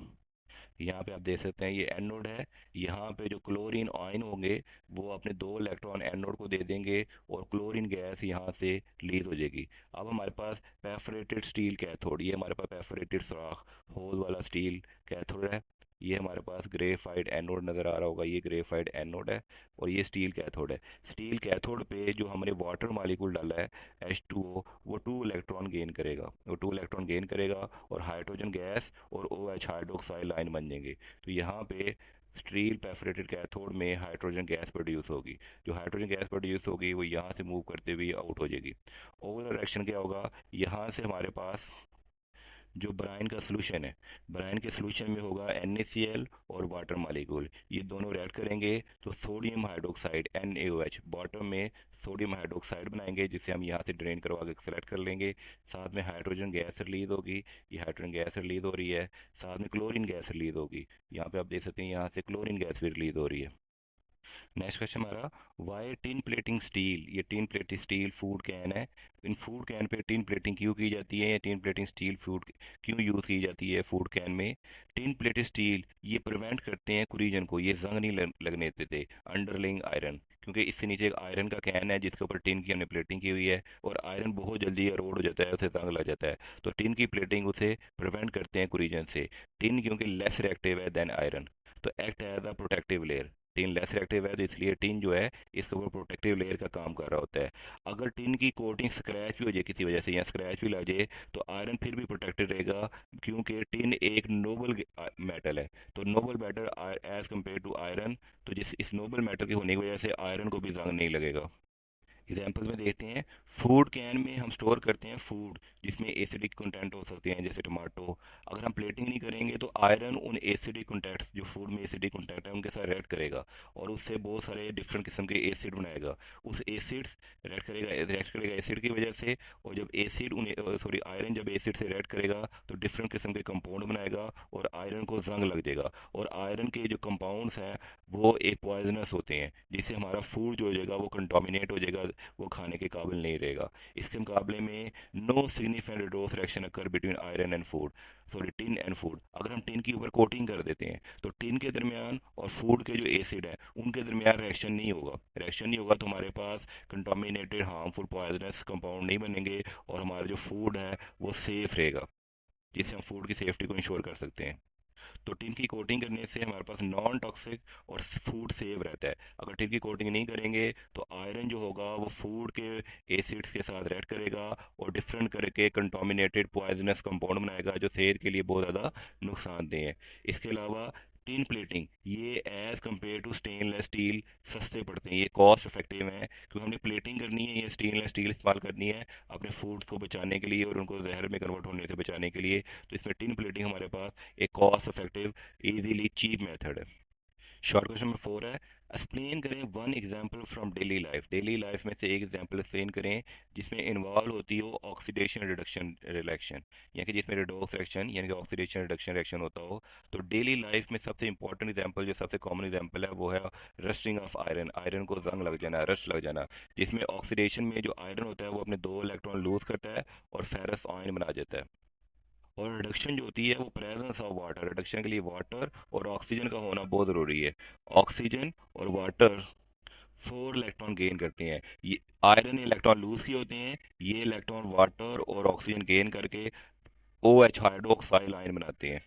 यहाँ पे आप देख सकते हैं ये एनोड है। यहाँ पे जो क्लोरीन आयन होंगे वो अपने 2 इलेक्ट्रॉन एनोड को दे देंगे, और क्लोरीन गैस यहाँ से रिलीज हो जाएगी। अब हमारे पास पेफरेटेड स्टील कैथोड, ये हमारे पास पेफरेटेड सुराख होल वाला स्टील कैथोड है। ये हमारे पास ग्रेफाइट एनोड नज़र आ रहा होगा, ये ग्रेफाइट एनोड है और ये स्टील कैथोड है। स्टील कैथोड पे जो हमने वाटर मालिक्यूल डाला है H2O, वो 2 इलेक्ट्रॉन गेन करेगा, वो 2 इलेक्ट्रॉन गेन करेगा और हाइड्रोजन गैस और OH हाइड्रोक्साइड लाइन बन जाएंगे। तो यहाँ पे स्टील परफोरेटेड कैथोड में हाइड्रोजन गैस प्रोड्यूस होगी। जो हाइड्रोजन गैस प्रोड्यूस होगी वो यहाँ से मूव करते हुए आउट हो जाएगी। ओवरऑल रिएक्शन क्या होगा, यहाँ से हमारे पास जो ब्राइन का सोल्यूशन है, ब्राइन के सोल्यूशन में होगा NaCl और वाटर मालिक्यूल, ये दोनों रिएक्ट करेंगे तो सोडियम हाइड्रोक्साइड NaOH बॉटम में सोडियम हाइड्रोक्साइड बनाएंगे, जिसे हम यहाँ से ड्रेन करवा के सेलेक्ट कर लेंगे। साथ में हाइड्रोजन गैस रिलीज होगी, ये हाइड्रोजन गैस रिलीज हो रही है। साथ में क्लोरीन गैस रिलीज होगी, यहाँ पे आप देख सकते हैं यहाँ से क्लोरीन गैस भी रिलीज हो रही है। नेक्स्ट क्वेश्चन हमारा, वाई टिन प्लेटिंग स्टील, ये tin plating steel food can है, इन फूड कैन पे टिन प्लेटिंग क्यों की जाती है, टिन प्लेटिंग स्टील फूड क्यों यूज़ की जाती है फूड कैन में। टिन प्लेटेड स्टील ये प्रिवेंट करते हैं कुरीजन को, ये जंग नहीं लगने देते अंडरलिंग आयरन, क्योंकि इससे नीचे एक आयरन का कैन है जिसके ऊपर टिन की हमने प्लेटिंग की हुई है और आयरन बहुत जल्दी एरोड हो जाता है, उसे जंग लग जाता है। तो टिन की प्लेटिंग उसे प्रिवेंट करते हैं कुरीजन से। टिन क्योंकि लेस रिएक्टिव है देन आयरन, तो act as a protective layer. Tin less reactive है तो इसलिए टिन जो है इसके ऊपर प्रोटेक्टिव लेयर का काम कर रहा होता है। अगर टिन की कोटिंग स्क्रैच भी हो जाए किसी वजह से या स्क्रैच भी लग जाए तो आयरन फिर भी प्रोटेक्टेड रहेगा, क्योंकि टिन एक नोबल मेटल है। तो noble metal as compare to iron, तो जिस इस नोबल मेटल के होने की वजह से आयरन को भी जंग नहीं लगेगा। एग्जाम्पल में देखते हैं, फूड कैन में हम स्टोर करते हैं फूड जिसमें एसिडिक कंटेंट हो सकते हैं जैसे टमाटो। अगर हम प्लेटिंग नहीं करेंगे तो आयरन उन एसिडिक कंटेंट्स जो फूड में एसिडिक कंटेंट है उनके साथ रिएक्ट करेगा और उससे बहुत सारे डिफरेंट किस्म के एसिड बनाएगा। उस एसिड्स रिएक्ट करेगा एसिड की वजह से, और जब एसिड उन सॉरी आयरन जब एसिड से रिएक्ट करेगा तो डिफरेंट किस्म के कंपाउंड बनाएगा और आयरन को जंग लग जाएगा। और आयरन के जो कंपाउंड्स हैं वो एक पॉइजनस होते हैं, जिससे हमारा फूड जो हो जाएगा वो कंटामिनेट हो जाएगा, वो खाने के काबिल नहीं रहेगा। इसके मुकाबले में no significant redox reaction occur between iron and food, sorry tin and food. अगर हम टिन के ऊपर कोटिंग कर देते हैं तो टिन के दरमियान और फूड के जो एसिड है उनके दरमियान रिएक्शन नहीं होगा। रिएक्शन नहीं होगा तो हमारे पास कंटामिनेटेड हार्मफुल पॉइजनस कंपाउंड नहीं बनेंगे और हमारा जो फूड है वो सेफ रहेगा, जिससे हम फूड की सेफ्टी को इंश्योर कर सकते हैं। तो टिन की कोटिंग करने से हमारे पास नॉन टॉक्सिक और फूड सेव रहता है। अगर टिन की कोटिंग नहीं करेंगे तो आयरन जो होगा वो फूड के एसिड्स के साथ रिएक्ट करेगा और डिफरेंट करके कंटामिनेटेड पॉइजनस कंपाउंड बनाएगा जो सेहत के लिए बहुत ज़्यादा नुकसानदेह है। इसके अलावा टिन प्लेटिंग ये as compare to stainless steel सस्ते पड़ते हैं, ये कॉस्ट इफेक्टिव हैं, क्योंकि हमने प्लेटिंग करनी है, ये स्टेनलेस स्टील इस्तेमाल करनी है अपने फूड्स को बचाने के लिए और उनको जहर में कन्वर्ट होने से बचाने के लिए। तो इसमें टिन प्लेटिंग हमारे पास एक cost effective easily cheap method है। शॉर्ट क्वेश्चन नंबर 4 है, एक्सप्लेन करें one example from daily life. Daily life में से एक एग्जांपल एक्सप्लेन करें जिसमें इन्वॉल्व होती हो ऑक्सीडेशन रिडक्शन रिएक्शन, यानी कि जिसमें रिडोक्स रिएक्शन यानी कि ऑक्सीडेशन रिडक्शन रिएक्शन होता हो। तो डेली लाइफ में सबसे इंपॉर्टेंट एग्जांपल जो सबसे कॉमन एग्जांपल है वो है रस्टिंग ऑफ आयरन, आयरन को जंग लग जाना, रस्ट लग जाना, जिसमें ऑक्सीडेशन में जो आयरन होता है वो अपने 2 इलेक्ट्रॉन लूज करता है और फेरस आयन बना देता है। और रिडक्शन जो होती है वो प्रेजेंस ऑफ वाटर, रिडक्शन के लिए वाटर और ऑक्सीजन का होना बहुत ज़रूरी है। ऑक्सीजन और वाटर 4 इलेक्ट्रॉन गेन करते हैं, ये आयरन इलेक्ट्रॉन लूज किए होते हैं, ये इलेक्ट्रॉन वाटर और ऑक्सीजन गेन करके OH हाइड्रोक्साइड आयन बनाते हैं।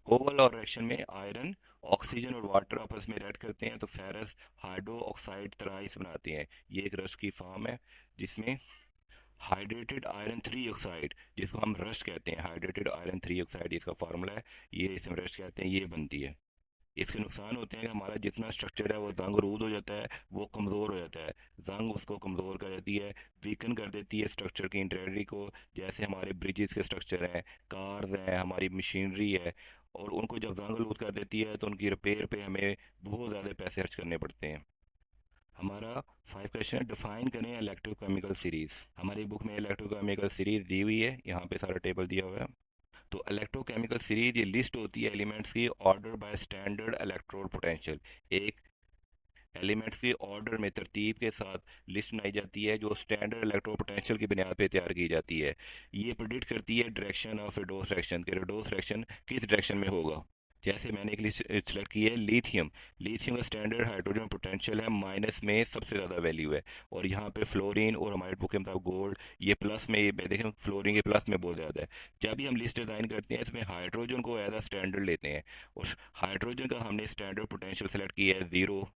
ओवरऑल रिएक्शन में आयरन ऑक्सीजन और वाटर आपस में रिएक्ट करते हैं तो फेरस हाइड्रो ऑक्साइड ट्राइस बनाते हैं। ये एक रस्ट की फॉर्म है जिसमें हाइड्रेटेड आयरन 3 ऑक्साइड, जिसको हम रस्ट कहते हैं, हाइड्रेटेड आयरन 3 ऑक्साइड इसका फार्मूला है, ये इसे हम रस्ट कहते हैं, ये बनती है। इसके नुकसान होते हैं कि हमारा जितना स्ट्रक्चर है वो जंग रूद हो जाता है, वो कमज़ोर हो जाता है, जंग उसको कमज़ोर कर देती है, वीकन कर देती है स्ट्रक्चर की इंटीग्रिटी को। जैसे हमारे ब्रिजेस के स्ट्रक्चर हैं, कार्स हैं, हमारी मशीनरी है, और उनको जब जंग लूज कर देती है तो उनकी रिपेयर पे हमें बहुत ज़्यादा पैसे खर्च करने पड़ते हैं। हमारा 5 क्वेश्चन है, डिफाइन करें इलेक्ट्रोकेमिकल सीरीज। हमारी बुक में इलेक्ट्रोकेमिकल सीरीज दी हुई है, यहाँ पे सारा टेबल दिया हुआ है। तो इलेक्ट्रोकेमिकल सीरीज ये लिस्ट होती है एलिमेंट्स की order by standard electrode potential. एक एलिमेंट्स की ऑर्डर में तरतीब के साथ लिस्ट बनाई जाती है जो स्टैंडर्ड इलेक्ट्रोड पोटेंशियल की बुनियाद पे तैयार की जाती है। ये प्रिडिक्ट करती है डायरेक्शन ऑफ रिडोस रिएक्शन के रिडोस रिएक्शन किस डायरेक्शन में होगा। जैसे मैंने एक लिस्ट सेलेक्ट की है लिथियम। लिथियम का स्टैंडर्ड हाइड्रोजन पोटेंशियल है माइनस में सबसे ज़्यादा वैल्यू है, और यहाँ पे फ्लोरीन और हमारे बुक के मुताबिक गोल्ड ये प्लस में, ये देखें फ्लोरीन के प्लस में बहुत ज़्यादा है। जब भी हम लिस्ट डिज़ाइन करते हैं इसमें हाइड्रोजन को एज अ स्टैंडर्ड लेते हैं, और हाइड्रोजन का हमने स्टैंडर्ड पोटेंशियल सेलेक्ट किया है 0।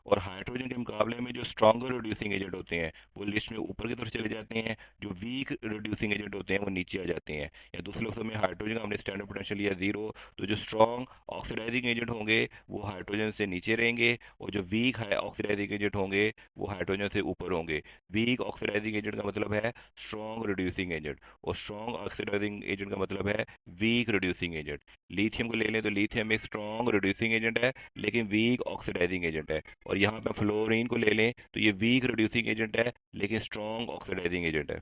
और हाइड्रोजन के मुकाबले में जो स्ट्रॉन्गर रिड्यूसिंग एजेंट होते हैं वो लिस्ट में ऊपर की तरफ चले जाते हैं, जो वीक रिड्यूसिंग एजेंट होते हैं वो नीचे आ जाते हैं। या दूसरे लफ्ज़ों में हाइड्रोजन का हमने स्टैंडर्ड पोटेंशियल लिया 0, तो जो स्ट्रॉन्ग ऑक्सीडाइजिंग एजेंट होंगे वो हाइड्रोजन से नीचे रहेंगे, और जो वीक है ऑक्सीडाइजिंग एजेंट होंगे वो हाइड्रोजन से ऊपर होंगे। वीक ऑक्सीडाइजिंग एजेंट का मतलब है स्ट्रॉन्ग रिड्यूसिंग एजेंट, और स्ट्रॉन्ग ऑक्सीडाइजिंग एजेंट का मतलब है वीक रिड्यूसिंग एजेंट। लिथियम को ले लें तो लिथियम एक स्ट्रॉन्ग रिड्यूसिंग एजेंट है लेकिन वीक ऑक्सीडाइजिंग एजेंट है। और यहाँ पे फ्लोरीन को ले लें तो ये वीक रिड्यूसिंग एजेंट है लेकिन स्ट्रॉन्ग ऑक्सीडाइजिंग एजेंट है।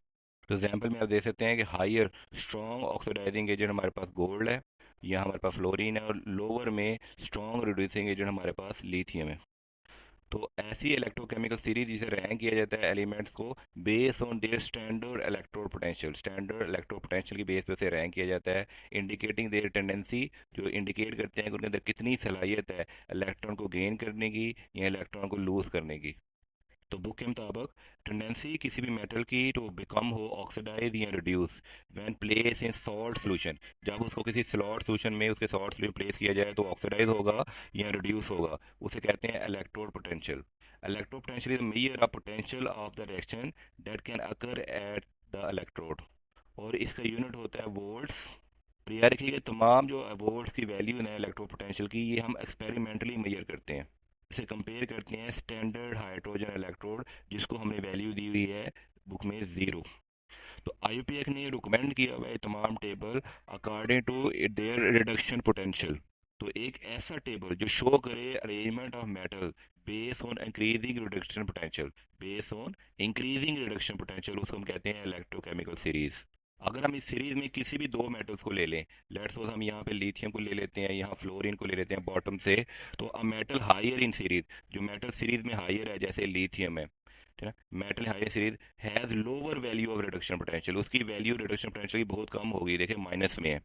तो एग्जाम्पल में आप देख सकते हैं कि हायर स्ट्रॉन्ग ऑक्सीडाइजिंग एजेंट हमारे पास गोल्ड है, यहाँ हमारे पास फ्लोरीन है, और लोअर में स्ट्रॉन्ग रिड्यूसिंग एजेंट हमारे पास लिथियम है। तो ऐसी इलेक्ट्रोकेमिकल सीरीज जिसे रैंक किया जाता है एलिमेंट्स को base on their standard electrode potential, standard electrode potential की बेस पे से रैंक किया जाता है, इंडिकेटिंग देयर टेंडेंसी, जो इंडिकेट करते हैं कि उनके अंदर कितनी सलाहियत है इलेक्ट्रॉन को गेन करने की या इलेक्ट्रॉन को लूज करने की। तो बुक के मुताबिक टेंडेंसी किसी भी मेटल की टू बिकम हो ऑक्सीडाइज या reduce when place in salt solution, जब उसको किसी सॉल्ट सोल्यूशन में उसके सॉल्ट सोल्यूशन प्लेस किया जाए तो ऑक्सीडाइज होगा या रिड्यूस होगा, उसे कहते हैं electrode potential. Electrode potential is measure of potential of the reaction that can occur at the electrode, और इसका यूनिट होता है वोल्ट्स। तो याद रखिएगा तमाम जो वोल्ट्स की वैल्यू है इलेक्ट्रोड पोटेंशियल की ये हम एक्सपेरिमेंटली मेजर करते हैं। इसे कंपेयर करते हैं स्टैंडर्ड हाइड्रोजन इलेक्ट्रोड जिसको हमने वैल्यू दी हुई है बुक में 0। तो आईयूपीएक ने रिकमेंड किया हुआ है तमाम table according to their reduction potential. तो एक ऐसा टेबल जो शो करे arrangement of metal base on increasing reduction potential, base on increasing reduction potential, उसको हम कहते हैं इलेक्ट्रोकेमिकल सीरीज। अगर हम इस सीरीज में किसी भी दो मेटल्स को ले लें, लेट्स सपोज हम यहाँ पे लिथियम को ले लेते हैं, यहाँ फ्लोरीन को ले लेते हैं बॉटम से, तो a metal higher in series, जो मेटल सीरीज में हायर है जैसे लिथियम है, ठीक है, metal higher series has lower value of reduction potential, उसकी वैल्यू रिडक्शन पोटेंशियल की बहुत कम होगी, देखिए माइनस में है,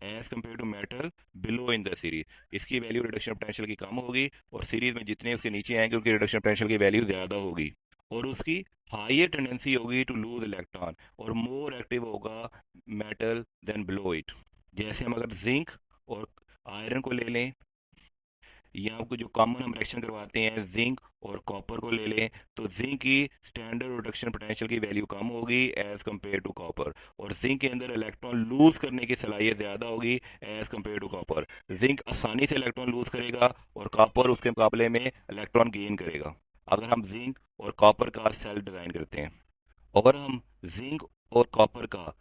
as compare to metal below in the series, इसकी वैल्यू रिडक्शन पोटेंशियल की कम होगी, और सीरीज में जितने उसके नीचे आएंगे उनकी रिडक्शन पोटेंशियल की वैल्यू ज़्यादा होगी, और उसकी हायर टेंडेंसी होगी टू लूज इलेक्ट्रॉन, और मोर एक्टिव होगा मेटल देन बिलो इट। जैसे हम अगर जिंक और आयरन को ले लें, या आपको जो कॉमन हम रिएक्शन करवाते हैं जिंक और कॉपर को ले लें, तो जिंक की स्टैंडर्ड रिडक्शन पोटेंशियल की वैल्यू कम होगी एज कम्पेयर टू कॉपर, और जिंक के अंदर इलेक्ट्रॉन लूज करने की सलाहियत ज़्यादा होगी as compare to copper. Zinc आसानी से इलेक्ट्रॉन लूज करेगा और कॉपर उसके मुकाबले में इलेक्ट्रॉन गेन करेगा। अगर हम जिंक और कॉपर का सेल डिज़ाइन करते हैं और हम जिंक और कॉपर का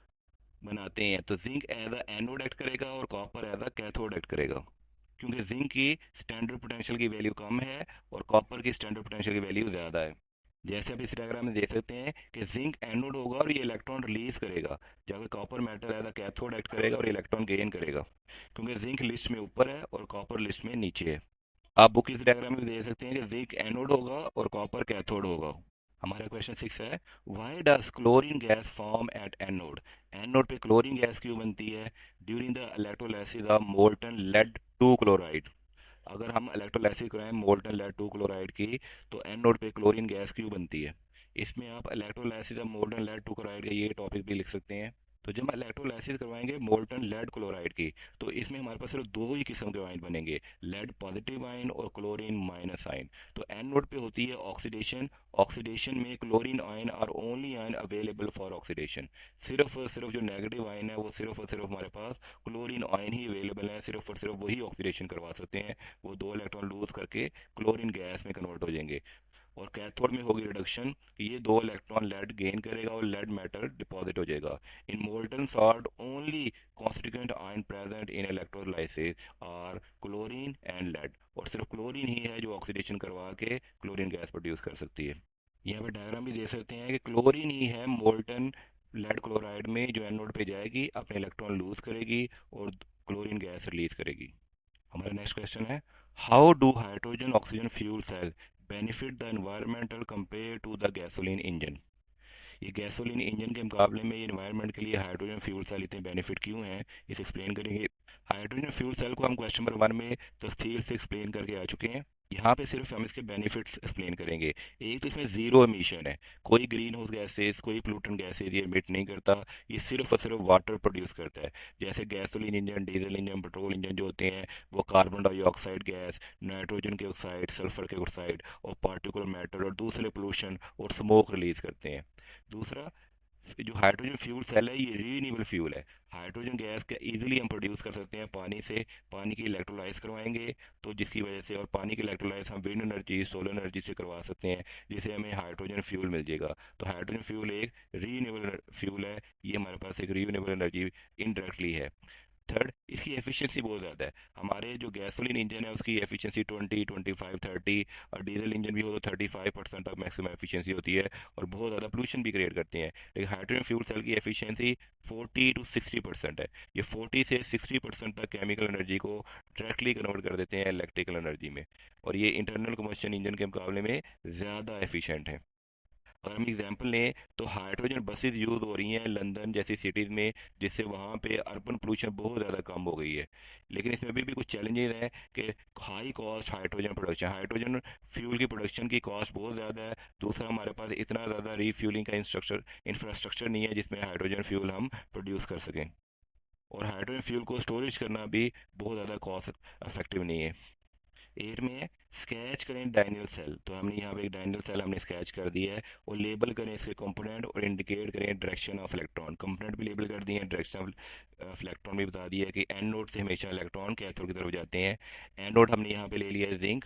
बनाते हैं, तो zinc as a anode act करेगा और copper as a cathode act करेगा, क्योंकि जिंक की स्टैंडर्ड पोटेंशियल की वैल्यू कम है और कॉपर की स्टैंडर्ड पोटेंशियल की वैल्यू ज़्यादा है। जैसे आप इस डायग्राम में देख सकते हैं कि जिंक एनोड होगा और ये इलेक्ट्रॉन रिलीज करेगा, जबकि copper metal as a cathode act करेगा और इलेक्ट्रॉन गेन करेगा, क्योंकि जिंक लिस्ट में ऊपर है और कॉपर लिस्ट में नीचे है। आप बुक इस डायग्राम में देख सकते हैं कि जिंक एनोड होगा और कॉपर कैथोड होगा। हमारा क्वेश्चन 6 है, why does chlorine gas form at anode, anode पे क्लोरीन गैस क्यों बनती है during the electrolysis of molten lead two chloride. अगर हम इलेक्ट्रोलाइसिस कराएं मोल्टन लेड टू क्लोराइड की, तो एनोड पे क्लोरीन गैस क्यों बनती है। इसमें आप electrolysis of molten lead two chloride का ये टॉपिक भी लिख सकते हैं। तो जब हम इलेक्ट्रोलाइसिस करवाएंगे मोल्टन लेड क्लोराइड की, तो इसमें हमारे पास सिर्फ दो ही किस्म के आयन बनेंगे, लेड पॉजिटिव आयन और क्लोरीन माइनस आयन। तो एन नोड पे होती है ऑक्सीडेशन, ऑक्सीडेशन में chlorine ion are only ion available for oxidation, सिर्फ और सिर्फ जो नेगेटिव आयन है वो सिर्फ और सिर्फ हमारे पास क्लोरीन आयन ही अवेलेबल है, सिर्फ और सिर्फ वही ऑक्सीडेशन करवा सकते हैं, वो दो इलेक्ट्रॉन लूज करके क्लोरीन गैस में कन्वर्ट हो जाएंगे। और कैथोड में होगी रिडक्शन, ये दो इलेक्ट्रॉन लेड गेन करेगा और लेड मेटल डिपॉजिट हो जाएगा। In molten salt only constituent ion present in electrolysis are chlorine and lead, और सिर्फ क्लोरीन ही है जो ऑक्सीडेशन करवा के क्लोरीन गैस प्रोड्यूस कर सकती है। यहाँ पे डायग्राम भी देख सकते हैं कि क्लोरीन ही है मोल्टन लेड क्लोराइड में जो एनोड पे जाएगी, अपने इलेक्ट्रॉन लूज करेगी और क्लोरीन गैस रिलीज करेगी। हमारा नेक्स्ट क्वेश्चन है, how do hydrogen oxygen fuel cell benefit the environmental compare to the gasoline engine. ये गैसोलीन इंजन के मुकाबले में ये एनवायरनमेंट के लिए हाइड्रोजन फ्यूल सेल इतने बेनिफिट क्यों हैं, इसे एक्सप्लेन करेंगे। हाइड्रोजन फ्यूल सेल को हम क्वेश्चन नंबर 1 में तफसील से एक्सप्लेन करके आ चुके हैं। यहाँ पे सिर्फ हम इसके बेनिफिट्स एक्सप्लेन करेंगे। एक तो इसमें जीरो एमिशन है, कोई ग्रीन हाउस गैसेज, कोई पोल्यूटेंट गैसेज ये एमिट नहीं करता। ये सिर्फ और सिर्फ वाटर प्रोड्यूस करता है। जैसे gasoline engine, diesel engine, petrol engine जो होते हैं वो कार्बन डाइऑक्साइड गैस, नाइट्रोजन के ऑक्साइड, सल्फर के ऑक्साइड और पार्टिकुलर मैटर और दूसरे पोल्यूशन और स्मोक रिलीज करते हैं। दूसरा, जो हाइड्रोजन फ्यूल सेल है ये रीन्यूएबल फ्यूल है। हाइड्रोजन गैस का इजीली हम प्रोड्यूस कर सकते हैं पानी से। पानी की इलेक्ट्रोलाइज करवाएंगे तो जिसकी वजह से, और पानी की इलेक्ट्रोलाइज हम विंड एनर्जी, सोलर एनर्जी से करवा सकते हैं, जिससे हमें हाइड्रोजन फ्यूल मिल जाएगा। तो हाइड्रोजन फ्यूल एक रीन्यूएबल फ्यूल है। ये हमारे पास एक रीन्यूएबल एनर्जी इनडायरेक्टली है। थर्ड, इसकी एफिशिएंसी बहुत ज़्यादा है। हमारे जो गैसोलीन इंजन है उसकी एफिशिएंसी 20, 25, 30, और डीजल इंजन भी हो तो 35% तक मैक्सिमम एफिशिएंसी होती है और बहुत ज़्यादा पोल्यूशन भी क्रिएट करते हैं। लेकिन हाइड्रोजन फ्यूल सेल की एफिशिएंसी 40 to 60% है। ये 40 से 60% तक केमिकल एनर्जी को डायरेक्टली कन्वर्ट कर देते हैं इलेक्ट्रिकल एनर्जी में, और ये इंटरनल कम्बशन इंजन के मुकाबले में ज़्यादा एफिशिएंट है। अगर हम एग्जांपल लें तो हाइड्रोजन बसेस यूज़ हो रही हैं लंदन जैसी सिटीज़ में, जिससे वहाँ पे अर्बन पोल्यूशन बहुत ज़्यादा कम हो गई है। लेकिन इसमें अभी भी कुछ चैलेंजेस हैं कि high cost hydrogen production, hydrogen fuel की प्रोडक्शन की कॉस्ट बहुत ज़्यादा है। दूसरा, हमारे पास इतना ज़्यादा रीफ्यूलिंग का इंफ्रास्ट्रक्चर नहीं है जिसमें हाइड्रोजन फ्यूल हम प्रोड्यूस कर सकें। और हाइड्रोजन फ्यूल को स्टोरेज करना भी बहुत ज़्यादा कॉस्ट इफेक्टिव नहीं है। एट में है, स्केच करें डायनियल सेल। तो हमने यहाँ पे एक डायनियल सेल हमने स्केच कर दिया है, और लेबल करें इसके कंपोनेंट और इंडिकेट करें डायरेक्शन ऑफ इलेक्ट्रॉन। कंपोनेंट भी लेबल कर दिए हैं, डायरेक्शन ऑफ इलेक्ट्रॉन भी बता दिया है कि एन नोड से हमेशा इलेक्ट्रॉन कैथोड की तरफ जाते हैं। एन नोड हमने यहाँ पे ले लिया है जिंक।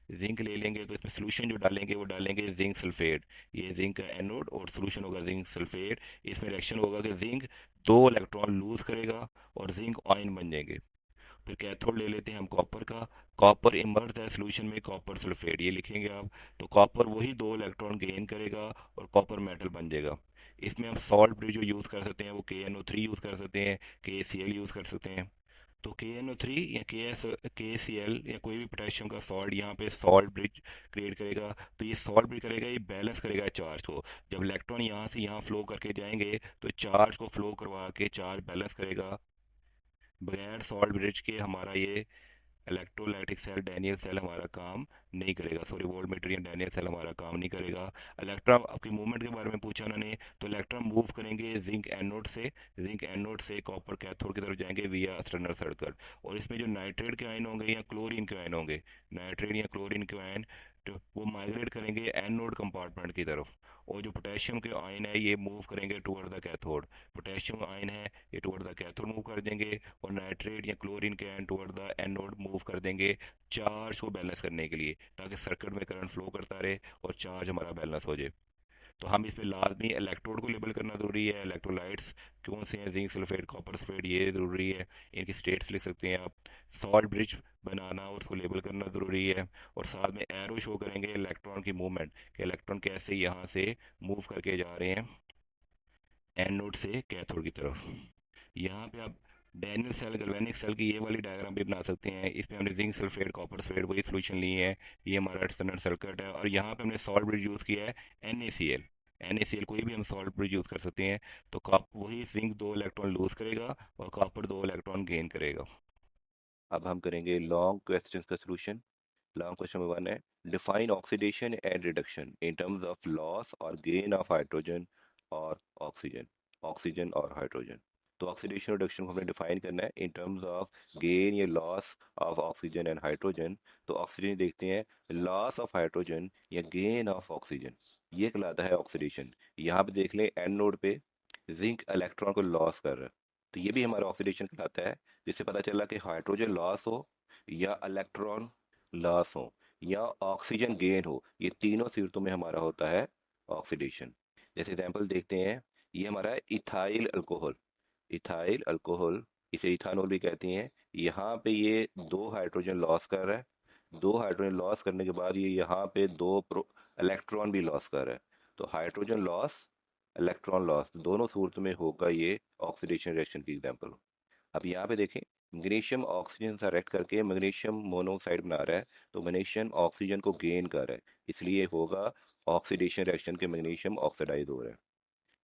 जिंक ले लेंगे तो इसमें सोल्यूशन जो डालेंगे वो डालेंगे जिंक सल्फेट। ये जिंक का एनोड और सोल्यूशन होगा जिंक सल्फेट। इसमें रिएक्शन होगा कि जिंक दो इलेक्ट्रॉन लूज करेगा और जिंक आयन बन जाएंगे। फिर कैथोड ले लेते हैं हम कॉपर का। कॉपर इमर्ज है सोल्यूशन में कॉपर सल्फेट, ये लिखेंगे आप। तो कॉपर वही दो इलेक्ट्रॉन गेन करेगा और कॉपर मेटल बन जाएगा। इसमें हम सॉल्ट भी जो यूज़ कर सकते हैं वो KNO3 यूज़ कर सकते हैं, KCl यूज़ कर सकते हैं। तो KNO3 या KCl या कोई भी पोटेशियम का सॉल्ट यहाँ पे सॉल्ट ब्रिज क्रिएट करेगा। तो ये सॉल्ट ब्रिज करेगा, ये बैलेंस करेगा चार्ज को। जब इलेक्ट्रॉन यहाँ से यहाँ फ्लो करके जाएंगे तो चार्ज को फ्लो करवा के चार्ज बैलेंस करेगा। बगैर सॉल्ट ब्रिज के हमारा ये इलेक्ट्रोलाइटिक सेल डैनियल सेल हमारा काम नहीं करेगा। सॉरी, वोल्टमीटर या डैनियल सेल हमारा काम नहीं करेगा। इलेक्ट्रॉन आपकी मूवमेंट के बारे में पूछा उन्होंने, तो इलेक्ट्रॉन मूव करेंगे जिंक एनोड से, जिंक एनोड से कॉपर कैथोड की तरफ जाएंगे विया एक्सटर्नल सर्कल। और इसमें जो नाइट्रेट के आयन होंगे या क्लोरीन के आयन होंगे, नाइट्रेट या क्लोरीन के आयन, तो वो माइग्रेट करेंगे एनोड कंपार्टमेंट की तरफ। और जो पोटेशियम के आयन है ये मूव करेंगे toward the cathode. Potassium ion है ये टुवर्ड द कैथोड मूव कर देंगे, और नाइट्रेट या क्लोरीन के ion toward the anode move कर देंगे चार्ज को बैलेंस करने के लिए, ताकि सर्किट में करंट फ्लो करता रहे और चार्ज हमारा बैलेंस हो जाए। तो हम इसमें लाजमी इलेक्ट्रोड को लेबल करना ज़रूरी है। इलेक्ट्रोलाइट्स कौन से हैं, जिंक सल्फेट, कॉपर सल्फेट, ये ज़रूरी है। इनकी स्टेट्स लिख सकते हैं आप। सॉल्ट ब्रिज बनाना और उसको लेबल करना ज़रूरी है। और साथ में एरो शो करेंगे इलेक्ट्रॉन की मूवमेंट, कि इलेक्ट्रॉन कैसे यहाँ से मूव करके जा रहे हैं एनोड से कैथोड की तरफ। यहाँ पे आप डैनियल सेल, गैल्वेनिक सेल की ये वाली डायग्राम भी बना सकते हैं। इसमें हमने जिंक सल्फेट, कॉपर सल्फेट वही सोल्यूशन ली है। ये हमारा एक्सटर्नल सर्किट है, और यहाँ पे हमने सॉल्ट ब्रिज यूज़ किया है NaCl। NaCl कोई भी हम सॉल्ट ब्रिज यूज़ कर सकते हैं। तो कॉप वही जिंक दो इलेक्ट्रॉन लूज करेगा और कॉपर दो इलेक्ट्रॉन गेन करेगा। अब हम करेंगे लॉन्ग क्वेश्चन का सोल्यूशन। लॉन्ग क्वेश्चन नंबर 1 है, define oxidation and reduction in terms of loss और गेन ऑफ हाइड्रोजन और ऑक्सीजन, ऑक्सीजन और हाइड्रोजन। तो ऑक्सीडेशन रिडक्शन को हमने डिफाइन करना है इन टर्म्स ऑफ गेन या loss of oxygen and hydrogen. तो ऑक्सीजन देखते हैं, लॉस ऑफ हाइड्रोजन या गेन ऑफ ऑक्सीजन, ये कहलाता है ऑक्सीडेशन। यहाँ पे देख लें एन नोड पे जिंक इलेक्ट्रॉन को लॉस कर रहा है, तो ये भी हमारा ऑक्सीडेशन कहलाता है। जिससे पता चला कि हाइड्रोजन लॉस हो या इलेक्ट्रॉन लॉस हो या ऑक्सीजन गेन हो, ये तीनों सूरतों में हमारा होता है ऑक्सीडेशन। जैसे एग्जांपल देखते हैं, ये हमारा है इथाइल अल्कोहल। इथाइल अल्कोहल, इसे इथानॉल भी कहते हैं। यहाँ पे ये दो हाइड्रोजन लॉस कर रहा है। दो हाइड्रोजन लॉस करने के बाद ये यहाँ पे दो इलेक्ट्रॉन भी लॉस कर रहा है। तो हाइड्रोजन लॉस, इलेक्ट्रॉन लॉस, दोनों सूरत में होगा ये ऑक्सीडेशन रिएक्शन की एग्जांपल। अब यहाँ पे देखें, मैग्नीशियम ऑक्सीजन से रिएक्ट करके मैग्नीशियम मोनोऑक्साइड बना रहा है। तो मैग्नीशियम ऑक्सीजन को गेन कर रहा है, इसलिए होगा ऑक्सीडेशन रिएक्शन के मैग्नीशियम ऑक्सीडाइज हो रहा है।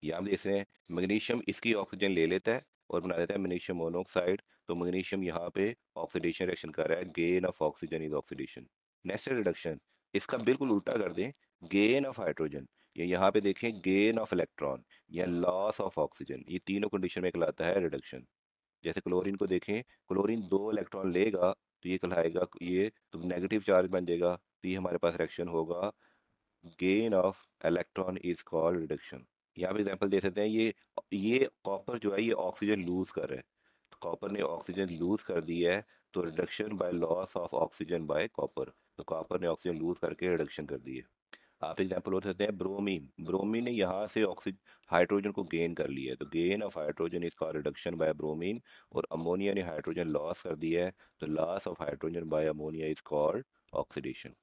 यहाँ पे देख रहे हैं मैग्नीशियम इसकी ऑक्सीजन ले लेता है और बना देता है मैग्नीशियम मोनोऑक्साइड। तो मैग्नीशियम यहाँ पे ऑक्सीडेशन रिएक्शन कर रहा है, gain of oxygen is oxidation. Next reduction, इसका बिल्कुल उल्टा कर दें, गेन ऑफ हाइड्रोजन, ये यहाँ पे देखें गेन ऑफ इलेक्ट्रॉन या लॉस ऑफ ऑक्सीजन, ये तीनों कंडीशन में कहलाता है रिडक्शन। जैसे क्लोरीन को देखें, क्लोरीन 2 इलेक्ट्रॉन लेगा तो ये कहलाएगा, ये तो नेगेटिव चार्ज बन जाएगा, तो ये हमारे पास रिएक्शन होगा gain of electron is called reduction. यहाँ पे एग्जांपल दे सकते हैं, ये कॉपर जो है ये ऑक्सीजन लूज कर रहा है, तो कॉपर ने ऑक्सीजन लूज कर दी है, तो reduction by loss of oxygen by copper, तो कॉपर ने ऑक्सीजन लूज करके रिडक्शन कर दी है। आप एग्जांपल हो सकते हैं ब्रोमीन, ब्रोमीन ने यहाँ से ऑक्सीजन हाइड्रोजन को गेन कर लिया है, तो gain of hydrogen is called reduction by bromine. और अमोनिया ने हाइड्रोजन लॉस कर दिया है, तो loss of hydrogen by ammonia is called oxidation.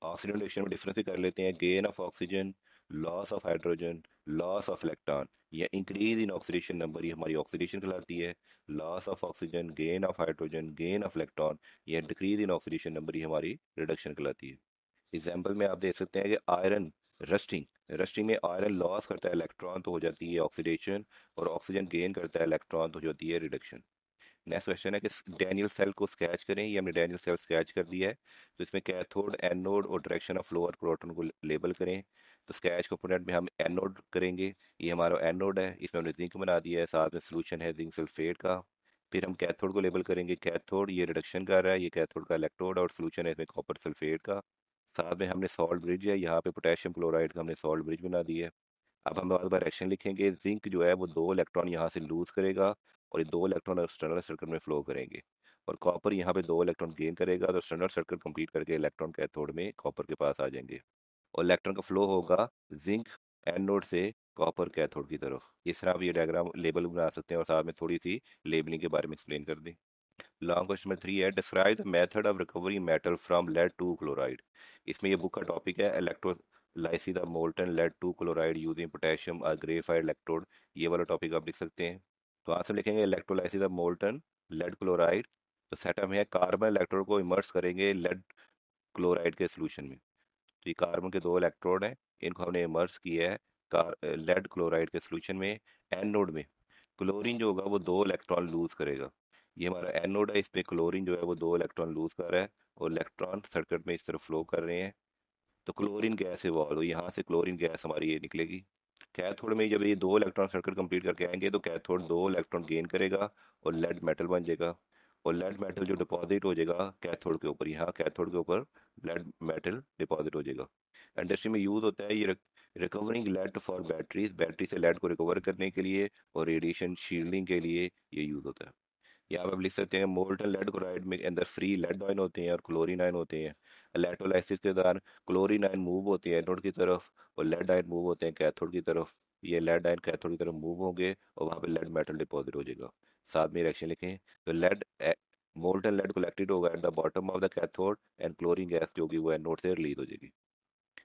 Oxygen reaction में डिफरेंस भी कर लेते हैं, gain of oxygen, loss of hydrogen, loss of electron, या इंक्रीज इन ऑक्सीडेशन नंबर, ये हमारी ऑक्सीडेशन कहलाती है। Loss of oxygen, gain of hydrogen, gain of electron, या डिक्रीज इन ऑक्सीडेशन नंबर, ये हमारी रिडक्शन कहलाती है। एग्जाम्पल में आप देख सकते हैं कि आयरन रस्टिंग, रस्टिंग में आयरन लॉस करता है इलेक्ट्रॉन, तो हो जाती है ऑक्सीडेशन, और ऑक्सीजन गेन करता है इलेक्ट्रॉन, तो हो जाती है रिडक्शन। नेक्स्ट क्वेश्चन है कि डैनियल सेल को स्केच करें, ये हमने डैनियल सेल स्केच कर दिया है। तो इसमें कैथोड, एनोड और डायरेक्शन ऑफ फ्लो और प्रोटॉन को लेबल करें। तो स्केच कंपोनेंट में हम एनोड करेंगे, ये हमारा एनोड है, इसमें हमने जिंक बना दिया है, साथ में सोल्यूशन है जिंक सल्फेट का। फिर हम कैथोड को लेबल करेंगे, कैथोड ये रिडक्शन कर रहा है, ये कैथोड का इलेक्ट्रोड, और सोल्यूशन है इसमें कॉपर सल्फेट का। साथ में हमने सॉल्ट ब्रिज है, यहाँ पे पोटेशियम क्लोराइड का हमने सॉल्ट ब्रिज बना दी है। अब हम बार बार रिएक्शन लिखेंगे, जिंक जो है वो 2 इलेक्ट्रॉन यहाँ से लूज करेगा, और ये 2 इलेक्ट्रॉन एक्सटर्नल सर्किट में फ्लो करेंगे। और कॉपर यहाँ पे 2 इलेक्ट्रॉन गेन करेगा, तो एक्सटर्नल सर्किट कंप्लीट करके इलेक्ट्रॉन कैथोड में कॉपर के पास आ जाएंगे। और इलेक्ट्रॉन का फ्लो होगा जिंक एनोड से कॉपर कैथोड की तरफ। इस तरह आप ये डायग्राम लेबल बना सकते हैं, और साथ में थोड़ी सी लेबलिंग के बारे में एक्सप्लेन कर दें। लॉन्ग क्वेश्चन नंबर 3 है, describe the method of recovery metal from lead two chloride. इसमें ये बुक का टॉपिक है, electrolysis the molten lead two chloride using potassium graphite electrode, ये वाला टॉपिक आप लिख सकते हैं। तो आंसर लिखेंगे electrolysis the molten lead chloride. तो सेटअप है, कार्बन इलेक्ट्रोड को इमर्स करेंगे लेड क्लोराइड के सोल्यूशन में। तो ये कार्बन के 2 इलेक्ट्रोड हैं, इनको हमने इमर्स किया है लेड क्लोराइड के सोल्यूशन में। एनोड में क्लोरीन जो होगा वो 2 इलेक्ट्रॉन लूज करेगा, ये हमारा एनोड है, इसमें क्लोरीन जो है वो 2 इलेक्ट्रॉन लूज कर रहा है, और इलेक्ट्रॉन सर्किट में इस तरफ फ्लो कर रहे हैं। तो क्लोरीन गैस इवॉल्व हुई, यहाँ से क्लोरीन गैस हमारी ये निकलेगी। कैथोड में जब ये 2 इलेक्ट्रॉन सर्किट कंप्लीट करके आएंगे, तो कैथोड 2 इलेक्ट्रॉन गेन करेगा, और लेड मेटल बन जाएगा। और लेड मेटल जो डिपॉजिट हो जाएगा कैथोड के ऊपर, यहाँ कैथोड के ऊपर लेड मेटल डिपॉजिट हो जाएगा। इंडस्ट्री में यूज होता है ये recovering lead for batteries, battery से लेड को रिकवर करने के लिए, और रेडिएशन शील्डिंग के लिए ये यूज होता है। यहाँ पे आप लिख सकते हैं मोल्टन लेड क्लोराइड में अंदर फ्री लेड आयन होते हैं और क्लोरीन आयन होते हैं। इलेक्ट्रोलाइसिस के दौरान क्लोरीन आयन मूव होते हैं एनोड की तरफ, और लेड आयन मूव होते हैं कैथोड की तरफ। ये लेड आयन कैथोड की तरफ मूव होंगे, और वहाँ पे लेड मेटल डिपॉजिट हो जाएगा। साथ में रिएक्शन लिखें, तो लेड मोल्टन लेड कलेक्टेड होगा at the bottom of the cathode, and chlorine gas जो कि वो एनोड से रिलीज हो जाएगी।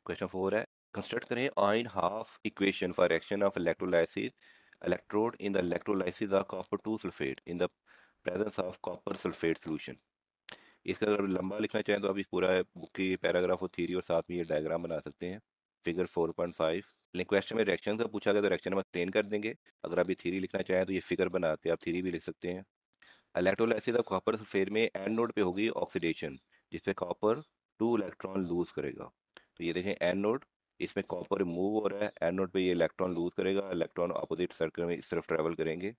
क्वेश्चन 4 है, कंस्ट्रक्ट करें ion half equation for reaction of electrolysis electrode in the electrolysis of copper 2 sulfate in the presence of copper sulfate solution। इसका अगर लंबा लिखना चाहें तो आप इस पूरा बुक की पैराग्राफ और थ्योरी और साथ में ये डायग्राम बना सकते हैं। फिगर 4.5, लेकिन क्वेश्चन में रिएक्शन का पूछा गया तो रिएक्शन हम एक्सप्लेन कर देंगे। अगर आप ये थ्योरी लिखना चाहें तो ये फिगर बना के आप थ्योरी भी लिख सकते हैं। इलेक्ट्रोलाइसिस ऑफ कॉपर सल्फेट में एन नोड पे होगी ऑक्सीडेशन, जिसपे कॉपर 2 इलेक्ट्रॉन लूज करेगा। तो ये देखें एन नोड, इसमें कॉपर मूव हो रहा है, एन नोड पे ये इलेक्ट्रॉन लूज करेगा, इलेक्ट्रॉन अपोजिट सर्कल में इस तरफ ट्रेवल करेंगे,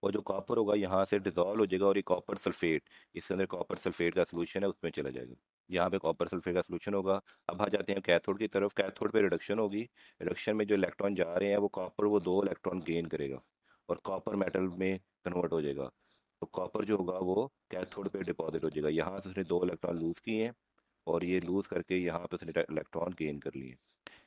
और जो कॉपर होगा यहाँ से डिजोल्व हो जाएगा, और ये कॉपर सल्फेट, इसके अंदर कॉपर सल्फेट का सोल्यूशन है उसमें चला जाएगा। यहाँ पे कॉपर सल्फेट का सोल्यूशन होगा। अब आ जाते हैं कैथोड की तरफ, कैथोड पे रिडक्शन होगी, रिडक्शन में जो इलेक्ट्रॉन जा रहे हैं वो कॉपर वो 2 इलेक्ट्रॉन गेन करेगा, और कॉपर मेटल में कन्वर्ट हो जाएगा। तो कॉपर जो होगा वो कैथोड पे डिपॉजिट हो जाएगा, यहाँ से उसने 2 इलेक्ट्रॉन लूज किए हैं, और ये लूज करके यहाँ पे उसने इलेक्ट्रॉन गेन कर लिए।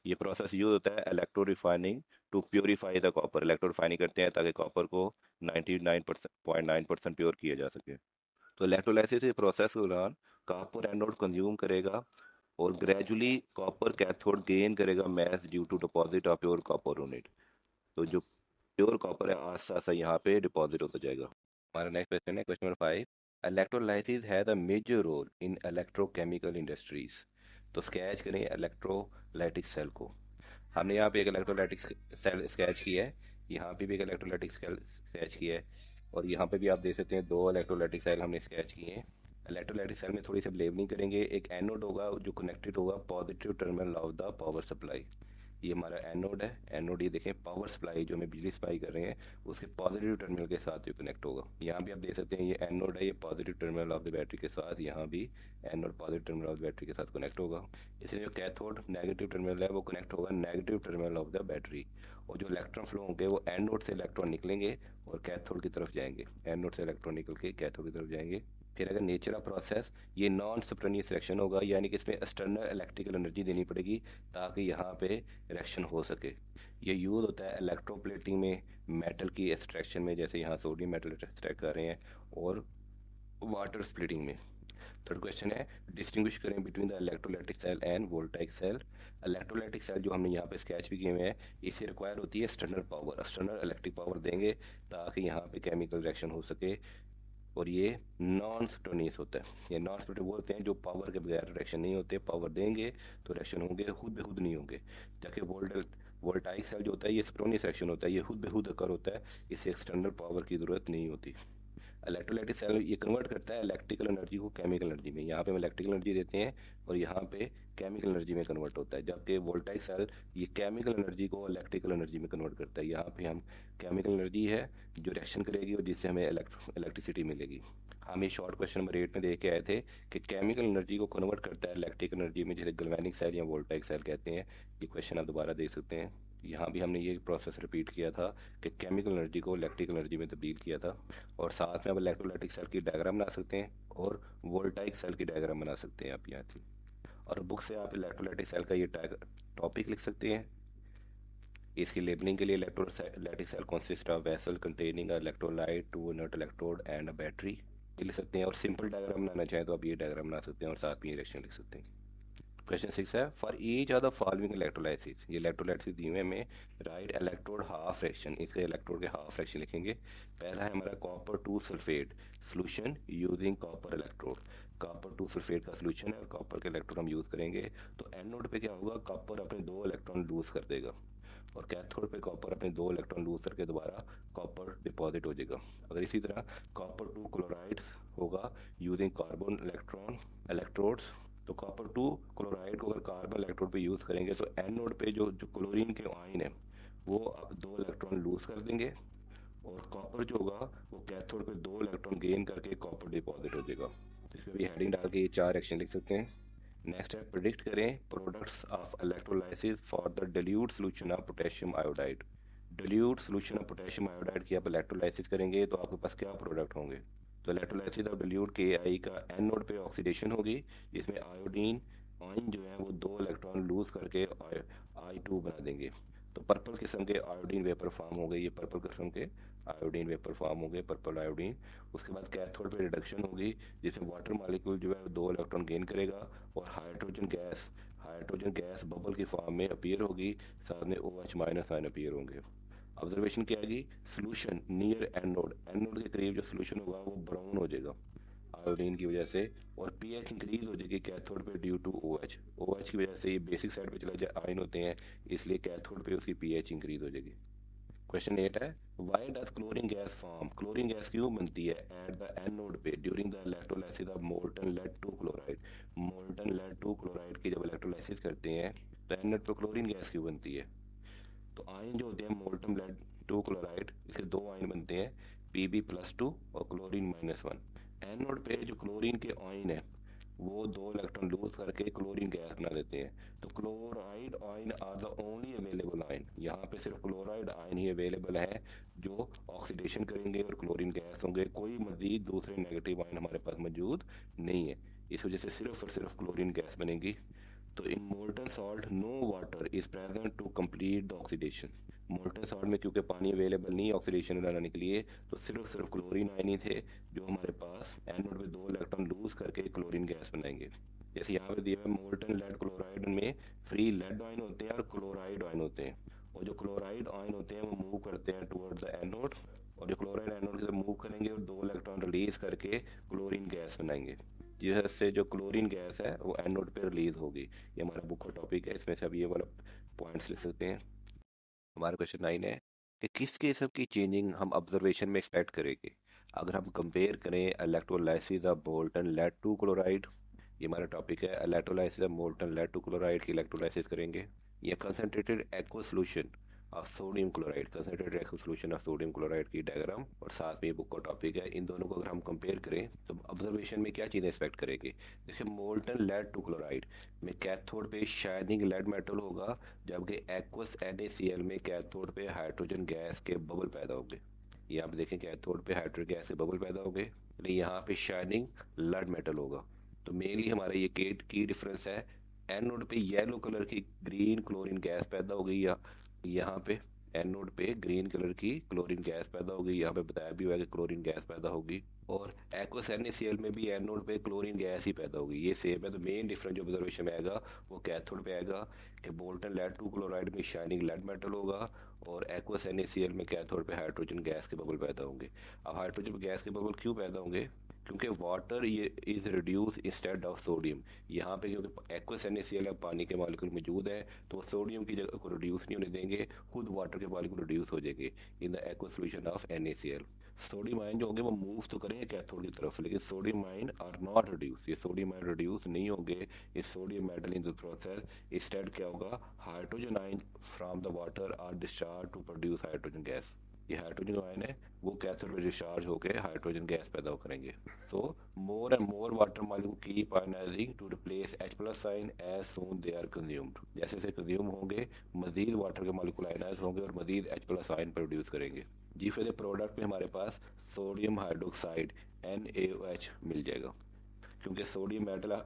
ये प्रोसेस यूज होता है electro refining to purify the copper, electro refining करते हैं ताकि कॉपर को 99.9% प्योर किया जा सके। तो इलेक्ट्रोलाइसिस के प्रोसेस के दौरान कॉपर एनोड कंज्यूम करेगा, और ग्रेजुअली कॉपर कैथोड गेन करेगा mass due to deposit of pure copper on it. तो जो प्योर कॉपर है आस्ता आस्ता यहाँ पे डिपॉजिट होता जाएगा। हमारा नेक्स्ट क्वेश्चन है question number 5, electrolysis has a major role in electrochemical industries. तो स्केच करें इलेक्ट्रोलाइटिक सेल को। हमने यहाँ पे एक इलेक्ट्रोलाइटिक सेल स्केच किया है, यहाँ पे भी एक इलेक्ट्रोलाइटिक सेल स्केच किया है, और यहाँ पे भी आप देख सकते हैं दो इलेक्ट्रोलाइटिक सेल हमने स्केच किए हैं। इलेक्ट्रोलाइटिक सेल में थोड़ी सी लेबलिंग करेंगे। एक एनोड होगा जो कनेक्टेड होगा positive terminal of the power supply. ये हमारा एनोड है। एनोड ये देखें पावर सप्लाई जो हमें बिजली सप्लाई कर रहे हैं उसके पॉजिटिव टर्मिनल के साथ ये कनेक्ट होगा। यहाँ भी आप देख सकते हैं ये एनोड है, ये positive terminal of the battery के साथ, यहाँ भी anode positive terminal of the battery के साथ कनेक्ट होगा। इसलिए जो कैथोड नेगेटिव टर्मिनल है वो कनेक्ट होगा negative terminal of the battery. और जो इलेक्ट्रॉन फ्लो होंगे वो एनोड से इलेक्ट्रॉन निकलेंगे और कैथोड की तरफ जाएंगे। एनोड से इलेक्ट्रॉन निकल के कैथोड की तरफ जाएंगे। फिर अगर नेचर ऑफ प्रोसेस, ये नॉन स्पॉन्टेनियस रिएक्शन होगा, यानी कि इसमें एक्सटर्नल इलेक्ट्रिकल एनर्जी देनी पड़ेगी ताकि यहाँ पे रिएक्शन हो सके। ये यूज होता है इलेक्ट्रोप्लेटिंग में, मेटल की एक्सट्रैक्शन में, जैसे यहाँ सोडियम मेटल एक्सट्रैक्ट कर रहे हैं, और वाटर स्प्लिटिंग में। थर्ड क्वेश्चन है डिस्टिंग्विश करें between the electrolytic cell and voltaic cell. Electrolytic cell जो हमने यहाँ पे स्केच भी किए हुए हैं, इसे रिक्वायर होती है external power, external electric power देंगे ताकि यहाँ पे केमिकल रिएक्शन हो सके। और ये नॉन स्पॉन्टेनियस होता है। ये नॉन स्पॉन्टेनियस वो होते हैं जो पावर के बगैर रिएक्शन नहीं होते, पावर देंगे तो रिएक्शन होंगे, खुद बे खुद नहीं होंगे। जबकि वोल्टाइक सेल जो होता है ये स्पॉन्टेनियस रिएक्शन होता है, ये खुद बे खुद अकर होता है, इसे एक्सटर्नल पावर की जरूरत नहीं होती। इलेक्ट्रोलाइटिक सेल ये कन्वर्ट करता है इलेक्ट्रिकल एनर्जी को केमिकल एनर्जी में। यहाँ पे हम इलेक्ट्रिकल एनर्जी देते हैं और यहाँ पे केमिकल एनर्जी में कन्वर्ट होता है। जबकि वोल्टाइक सेल ये केमिकल एनर्जी को इलेक्ट्रिकल एनर्जी में कन्वर्ट करता है। यहाँ पे हम केमिकल एनर्जी है जो रिएक्शन करेगी और जिससे हमें इलेक्ट्रिसिटी मिलेगी। हम ये शॉर्ट क्वेश्चन नंबर 8 में देख के आए थे कि केमिकल एनर्जी को कन्वर्ट करता है इलेक्ट्रिकल एनर्जी में, जिसे गैल्वेनिक सेल या वोल्टाइक सेल कहते हैं। ये क्वेश्चन आप दोबारा देख सकते हैं। यहाँ भी हमने ये प्रोसेस रिपीट किया था कि केमिकल एनर्जी को इलेक्ट्रिकल एनर्जी में तब्दील किया था। और साथ में आप इलेक्ट्रोलाइटिक सेल की डायग्राम बना सकते हैं और वोल्टाइक सेल की डायग्राम बना सकते हैं आप यहाँ से। और बुक से आप इलेक्ट्रोलाइटिक सेल का ये टॉपिक लिख सकते हैं। इसकी लेबलिंग के लिए electrolytic cell consist of vessel containing electrolyte, two inert electrode and a battery, ये लिख सकते हैं। और सिंपल डायग्राम बनाना चाहें तो आप ये डायग्राम बना सकते हैं और साथ में ये रिएक्शन लिख सकते हैं। क्वेश्चन 6 है for each of the following electrolysis. ये इलेक्ट्रोलाइसिस दी हुए हैं हमें। राइट इलेक्ट्रोड हाफ फ्रैक्शन, इसके इलेक्ट्रोड के हाफ फ्रैक्शन लिखेंगे। पहला है हमारा copper 2 sulphate solution using copper electrode. Copper 2 sulphate का सोल्यूशन है और कॉपर के इलेक्ट्रोड हम यूज़ करेंगे। तो एनोड पे क्या होगा, कॉपर अपने 2 इलेक्ट्रॉन लूज कर देगा और कैथोड पे कॉपर अपने 2 इलेक्ट्रॉन लूज करके दोबारा कॉपर डिपॉजिट हो जाएगा। अगर इसी तरह कॉपर 2 क्लोराइड होगा यूजिंग कार्बन इलेक्ट्रॉन इलेक्ट्रोड्स, तो कॉपर 2 क्लोराइड को अगर कार्बन इलेक्ट्रोड पे यूज़ करेंगे तो एनोड पे जो जो क्लोरीन के आयन है वो 2 इलेक्ट्रॉन लूज कर देंगे, और कॉपर जो होगा वो कैथोड पे 2 इलेक्ट्रॉन गेन करके कॉपर डिपॉजिट हो जाएगा। तो इसमें भी हेडिंग डाल के ये 4 एक्शन लिख सकते हैं। नेक्स्ट है प्रिडिक्ट करें products of electrolysis for the dilute solution of potassium iodide. Dilute solution of potassium iodide की आप इलेक्ट्रोलाइसिस करेंगे तो आपके पास क्या प्रोडक्ट होंगे। तो इलेक्ट्रोलाइसिस ऑफ डिल्यूट के आई का एनोड पे ऑक्सीडेशन होगी, जिसमें आयोडीन आयन जो है वो 2 इलेक्ट्रॉन लूज करके आई 2 बना देंगे। तो पर्पल किस्म के आयोडीन वेपर फॉर्म हो गए, ये पर्पल किस्म के आयोडीन वेपर फॉर्म हो गए, पर्पल आयोडीन। उसके बाद कैथोड पे रिडक्शन होगी, जिसमें वाटर मॉलिक्यूल जो है वो 2 इलेक्ट्रॉन गेन करेगा और हाइड्रोजन गैस बबल की फॉर्म में अपीयर होगी, साथ में OH माइनस आयन अपीयर होंगे। ऑब्जर्वेशन क्या आएगी, सोल्यूशन नियर एनोड, एनोड के करीब जो सोल्यूशन होगा वो ब्राउन हो जाएगा आयोडीन की वजह से, और पीएच इंक्रीज हो जाएगी कैथोड पे ड्यू टू OH। OH की वजह से ये बेसिक साइड पे चला जाए आयन होते हैं, इसलिए कैथोड पे उसकी पीएच इंक्रीज हो जाएगी। क्वेश्चन 8 है why does chlorine gas form, chlorine gas क्यों बनती है एट द एनोड पे during the electrolysis of molten lead 2 chloride. Molten lead 2 chloride की जब इलेक्ट्रोलाइसिस करते हैं तो एनोड पे क्लोरीन गैस क्यों बनती है। तो आयन जो होते हैं मोल्टन लेड 2 क्लोराइड, इसके 2 आयन बनते हैं Pb+2 और क्लोरीन-1। एनोड पे जो क्लोरीन के आयन है वो 2 इलेक्ट्रॉन लूज करके क्लोरीन गैस बना देते हैं। तो chloride ion are the only available ion, यहाँ पे सिर्फ क्लोराइड आयन ही अवेलेबल है जो ऑक्सीडेशन करेंगे और क्लोरीन गैस होंगे। कोई मजीद दूसरे नेगेटिव आयन हमारे पास मौजूद नहीं है, इस वजह से सिर्फ और सिर्फ क्लोरीन गैस बनेगी। तो in molten salt no water is present to complete the oxidation. Molten salt में क्योंकि पानी अवेलेबल नहीं है ऑक्सीडेशन बनाने के लिए, तो सिर्फ क्लोरीन आयन ही थे जो हमारे पास एनोड में 2 इलेक्ट्रॉन लूज करके क्लोरीन गैस बनाएंगे। जैसे यहाँ पे दिया है मोल्टन लेड क्लोराइड में फ्री लेड आयन होते हैं और क्लोराइड आयन होते हैं, और जो क्लोराइड आयन होते हैं वो मूव करते हैं टुवर्ड द एनोड, और जो क्लोराइड एनोड से मूव करेंगे और 2 इलेक्ट्रॉन रिलीज करके क्लोरीन गैस बनाएंगे, जिससे जो क्लोरीन गैस है वो एनोड पे रिलीज होगी। ये हमारा बुक का टॉपिक है, इसमें से अब ये वाला पॉइंट्स लिख सकते हैं। हमारा क्वेश्चन 9 है कि किस किस्म की चेंजिंग हम ऑब्जर्वेशन में एक्सपेक्ट करेंगे अगर हम कंपेयर करें electrolysis of molten lead two chloride. ये हमारा टॉपिक है, electrolysis of molten lead two chloride की इलेक्ट्रोलाइसिस करेंगे। ये concentrated aqua solution of sodium chloride, concentrated aqua solution of sodium chloride की डायग्राम और साथ में ये बुक का टॉपिक है। इन दोनों को अगर हम कंपेयर करें तो ऑब्जर्वेशन में क्या चीज़ें एक्सपेक्ट करेंगे। देखिए मोल्टन लेड टू क्लोराइड में कैथोड पे शाइनिंग लेड मेटल होगा, जबकि एक्वस NaCl में कैथोड पे हाइड्रोजन गैस के बबल पैदा होंगे। यहाँ पे देखें कैथोड पे हाइड्रोजन गैस के बबल पैदा होंगे, लेकिन यहाँ पे शाइनिंग लेड मेटल होगा। तो मेनली हमारा ये की डिफरेंस है। एनोड पे येलो कलर की ग्रीन क्लोरीन गैस पैदा हो गई, या यहाँ पे एनोड पे ग्रीन कलर की क्लोरीन गैस पैदा होगी, यहाँ पे बताया भी हुआ है कि क्लोरीन गैस पैदा होगी। और एक्वस NaCl में भी एनोड पे क्लोरीन गैस ही पैदा होगी, ये सेम है। तो मेन डिफरेंस जो ऑब्जर्वेशन में आएगा वो कैथोड पे आएगा कि मोल्टन लेड टू क्लोराइड में शाइनिंग लेड मेटल होगा और एक्वस NaCl में कैथोड पे हाइड्रोजन गैस के बबल पैदा होंगे। अब हाइड्रोजन गैस के बबल क्यों पैदा होंगे, क्योंकि वाटर ये is reduce instead of sodium. यहाँ पे क्योंकि एक्वस NaCl पानी के मॉलिक्यूल मौजूद है तो वो सोडियम की जगह को रिड्यूस नहीं होने देंगे, खुद वाटर के मॉलिक्यूल रिड्यूस हो जाएंगे in the aqueous solution of NaCl। Sodium ion जो होंगे वो मूव तो करेंगे कैथोड की तरफ, लेकिन sodium ion are not reduce, ये सोडियम आयन रिड्यूस नहीं होंगे इस sodium metal in the process. Instead क्या होगा, hydrogen ion from the water are discharge to produce hydrogen gas. ये हाइड्रोजन आयन है वो कैथोड में डिस्चार्ज होकर हाइड्रोजन गैस पैदा करेंगे। तो more and more water molecule keep ionizing to replace H plus ion as soon they are consumed। जैसे जैसे कंज्यूम होंगे मजीद वाटर के मॉलिक्यूल आयनाइज होंगे और मजीद H plus आयन प्रोड्यूस करेंगे। जी फिर प्रोडक्ट में हमारे पास सोडियम हाइड्रोक्साइड NaOH मिल जाएगा, क्योंकि सोडियम मेटल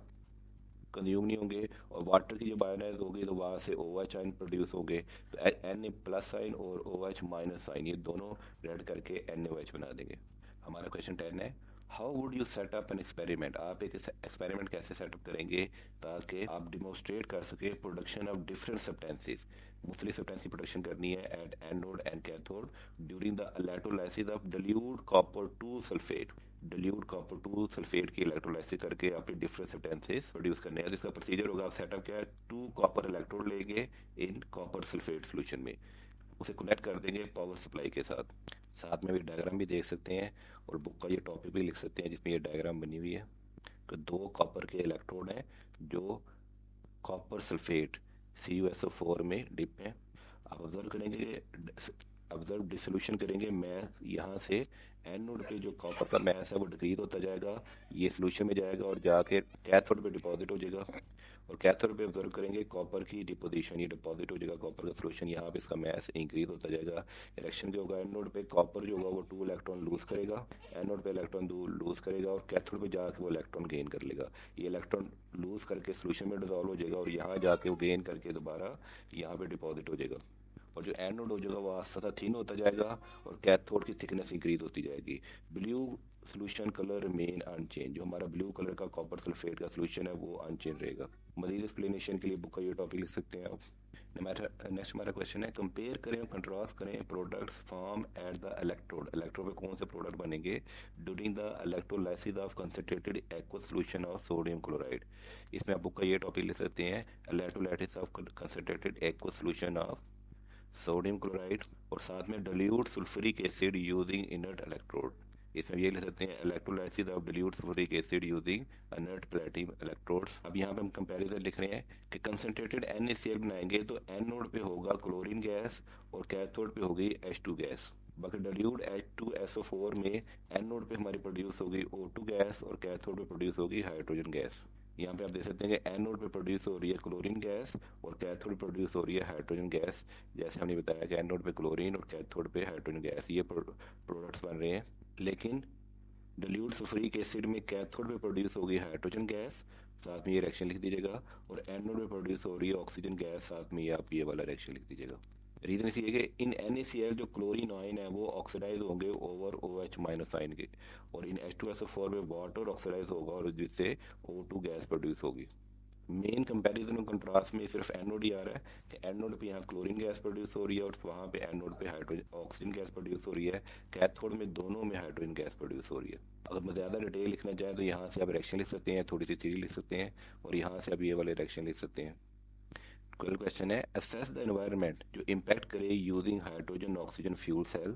कंज्यूम नहीं होंगे और वाटर की जब आयनाइज होगी तो वहाँ से OH आयन प्रोड्यूस होंगे। तो Na प्लस आयन और OH माइनस आयन ये दोनों रेड करके NaOH बना देंगे। हमारा क्वेश्चन 10 है, how would you set up an experiment. आप एक एक्सपेरिमेंट कैसे सेटअप करेंगे ताकि आप डिमोन्स्ट्रेट कर सके प्रोडक्शन ऑफ डिफरेंट सब्सटेंसेस, मुख्तलिफ सब्सटेंस की प्रोडक्शन करनी है at anode and cathode during the electrolysis of dilute copper 2 sulphate. dilute copper 2 sulphate की इलेक्ट्रोलाइसिस करके आपने डिफरेंट सब्सटेंसेस प्रोड्यूस करने हैं। जिसका प्रोसीजर होगा, आप सेटअप क्या है, 2 कॉपर इलेक्ट्रोड लेंगे इन कॉपर सल्फेट सोल्यूशन में, उसे कनेक्ट कर देंगे पावर सप्लाई के साथ। साथ में भी डायग्राम भी देख सकते हैं और बुक का ये टॉपिक भी लिख सकते हैं जिसमें ये डायग्राम बनी हुई है कि 2 कॉपर के इलेक्ट्रोड हैं जो कॉपर सल्फेट CuSO4 में डिप हैं। आप ऑब्जर्व करेंगे, ऑब्जर्व डिसोल्यूशन करेंगे, मैथ यहाँ से एनोड पे जो कॉपर का मैथ है वो डिक्रीज होता जाएगा, ये सोल्यूशन में जाएगा और जाके कैथोड पे डिपॉजिट हो जाएगा। और कैथोड पे ऑब्जर्व करेंगे कॉपर की डिपोजिशन, ये डिपॉजिट हो जाएगा कॉपर का सोल्यूशन, यहाँ पे इसका मैथ इंक्रीज होता जाएगा। रिएक्शन क्या होगा, एनोड पे कॉपर जो होगा वो 2 इलेक्ट्रॉन लूज करेगा, एनोड पे इलेक्ट्रॉन 2 लूज करेगा और कैथोड पे जाके वो इलेक्ट्रॉन गेन कर लेगा। ये इलेक्ट्रॉन लूज करके सोल्यूशन में डिजॉल्व हो जाएगा और यहाँ जाके वो गेन करके दोबारा यहाँ पे डिपॉजिट हो जाएगा। और जो एनोड हो जाएगा वो आस्ता थिन होता जाएगा और कैथोड की थिकनेस इंक्रीज होती जाएगी। Blue solution colour remain unchange, जो हमारा ब्लू कलर का कॉपर सल्फेट का सोल्यूशन है वो अनचेंज रहेगा। मजीद एक्सप्लेनेशन के लिए बुक का ये टॉपिक लिख सकते हैं आप। नेक्स्ट हमारा क्वेश्चन है, कंपेयर करें और कंट्रास्ट करें products form at the electrode. Electrode पे कौन से प्रोडक्ट बनेंगे during the electrolysis of concentrated aqueous solution of sodium chloride. इसमें आप बुक का ये टॉपिक लिख सकते हैं, electrolysis of concentrated aqueous solution of sodium chloride और साथ में dilute sulphuric acid using inert electrode. इसमें ये लिख सकते हैं electrolysis of dilute sulphuric acid using inert platinum electrodes. अब यहाँ पे हम कंपैरिजन लिख रहे हैं कि कंसंट्रेटेड NaCl बनाएंगे तो एनोड पे होगा क्लोरीन गैस और कैथोड पे होगी H2 गैस। बाकी dilute H2SO4 में एनोड पे हमारी प्रोड्यूस होगी O2 गैस और कैथोड पे प्रोड्यूस होगी हाइड्रोजन गैस। यहाँ पे आप देख सकते हैं कि एनोड पे प्रोड्यूस हो रही है क्लोरीन गैस और कैथोड प्रोड्यूस हो रही है हाइड्रोजन गैस। जैसे हमने बताया कि एनोड पे क्लोरीन और कैथोड पे हाइड्रोजन गैस, ये प्रोडक्ट्स बन रहे हैं। लेकिन dilute सल्फ्यूरिक एसिड में कैथोड पे प्रोड्यूस होगी हाइड्रोजन गैस, साथ में ये रिएक्शन लिख दीजिएगा, और एनोड पे प्रोड्यूस हो रही है ऑक्सीजन गैस, साथ में ये आप ये वाला रिएक्शन लिख दीजिएगा। रीजन इसलिए कि इन NaCl जो क्लोरीन आयन है वो ऑक्सीडाइज होंगे ओवर OH माइनस आयन के, और इन H2SO4 में वाटर ऑक्सीडाइज होगा और जिससे O2 गैस प्रोड्यूस होगी। मेन कंपैरिजन और कंट्रास्ट में सिर्फ एनोड ही आ रहा है कि एनोड पे यहाँ क्लोरीन गैस प्रोड्यूस हो रही है और वहाँ पे एनोड पे हाइड्रोजन ऑक्सीजन गैस प्रोड्यूस हो रही है। कैथोड में दोनों में हाइड्रोजन गैस प्रोड्यूस हो रही है। अगर मैं ज़्यादा डिटेल लिखना चाहें तो यहाँ से आप रिएक्शन लिख सकते हैं, थोड़ी सी थ्योरी लिख सकते हैं और यहाँ से आप ये वाले रिएक्शन लिख सकते हैं। 12 क्वेश्चन है, असेस द एनवायरनमेंट जो इम्पैक्ट करे using hydrogen oxygen fuel cell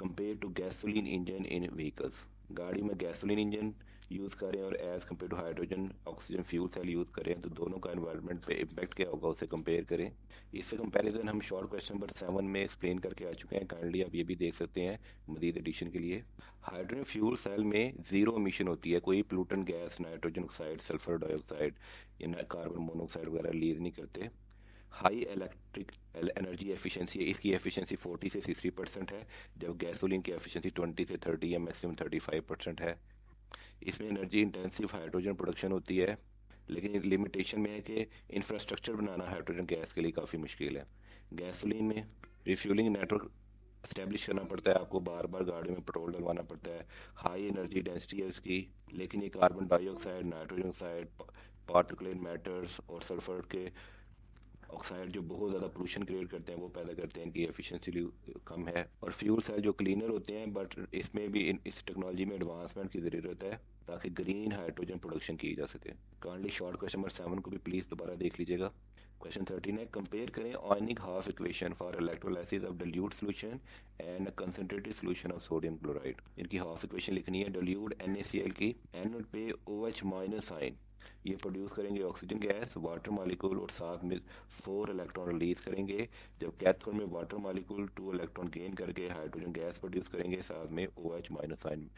compare to gasoline engine in vehicles. गाड़ी में गैसोलीन इंजन यूज़ करें और as compare to hydrogen oxygen fuel cell use करें तो दोनों का एनवायरनमेंट पे इम्पैक्ट क्या होगा उसे कंपेयर करें। इससे कंपैरिजन हम शॉर्ट क्वेश्चन नंबर 7 में एक्सप्लेन करके आ चुके हैं, काइंडली आप ये भी देख सकते हैं मजीद एडिशन के लिए। हाइड्रोजन फ्यूल सेल में जीरो एमिशन होती है, कोई pollutant gas, nitrogen oxide, sulphur dioxide या कार्बन मोनोऑक्साइड वगैरह रिलीज नहीं करते। हाई इलेक्ट्रिक एनर्जी एफिशिएंसी है, इसकी एफिशिएंसी 40 से 60% है, जब गैसोलीन की एफिशिएंसी 20 से 30 या मैक्सिमम 35% है। इसमें एनर्जी इंटेंसिव हाइड्रोजन प्रोडक्शन होती है, लेकिन लिमिटेशन में है कि इंफ्रास्ट्रक्चर बनाना हाइड्रोजन गैस के लिए काफ़ी मुश्किल है। गैसोलीन में रिफ्यूलिंग नेटवर्क इस्टेब्लिश करना पड़ता है, आपको बार बार गाड़ी में पेट्रोल डलवाना पड़ता है। हाई एनर्जी डेंसिटी है उसकी, लेकिन ये carbon dioxide, nitrogen oxide, particulate matters और सल्फर के ऑक्साइड जो बहुत ज़्यादा पोल्यूशन क्रिएट करते हैं वो पैदा करते हैं, इनकी एफिशिएंसी कम है। और फ्यूल सेल जो क्लीनर होते हैं, बट इसमें भी इस टेक्नोलॉजी में एडवांसमेंट की ज़रूरत है ताकि ग्रीन हाइड्रोजन प्रोडक्शन की जा सके। काइंडली शॉर्ट क्वेश्चन नंबर 7 को भी प्लीज़ दोबारा देख लीजिएगा। क्वेश्चन 13 है, कंपेयर करें ionic half equation for electrolysis of dilute solution and concentrated solution of sodium chloride. इनकी हाफ इक्वेशन लिखनी है। डिल्यूट NaCl की एनोड पे OH माइनस आयन, ये प्रोड्यूस करेंगे ऑक्सीजन गैस, वाटर मॉलिक्यूल और साथ में 4 इलेक्ट्रॉन रिलीज करेंगे, जब कैथोड में वाटर मॉलिक्यूल 2 इलेक्ट्रॉन गेन करके हाइड्रोजन गैस प्रोड्यूस करेंगे, साथ में OH माइनस आयन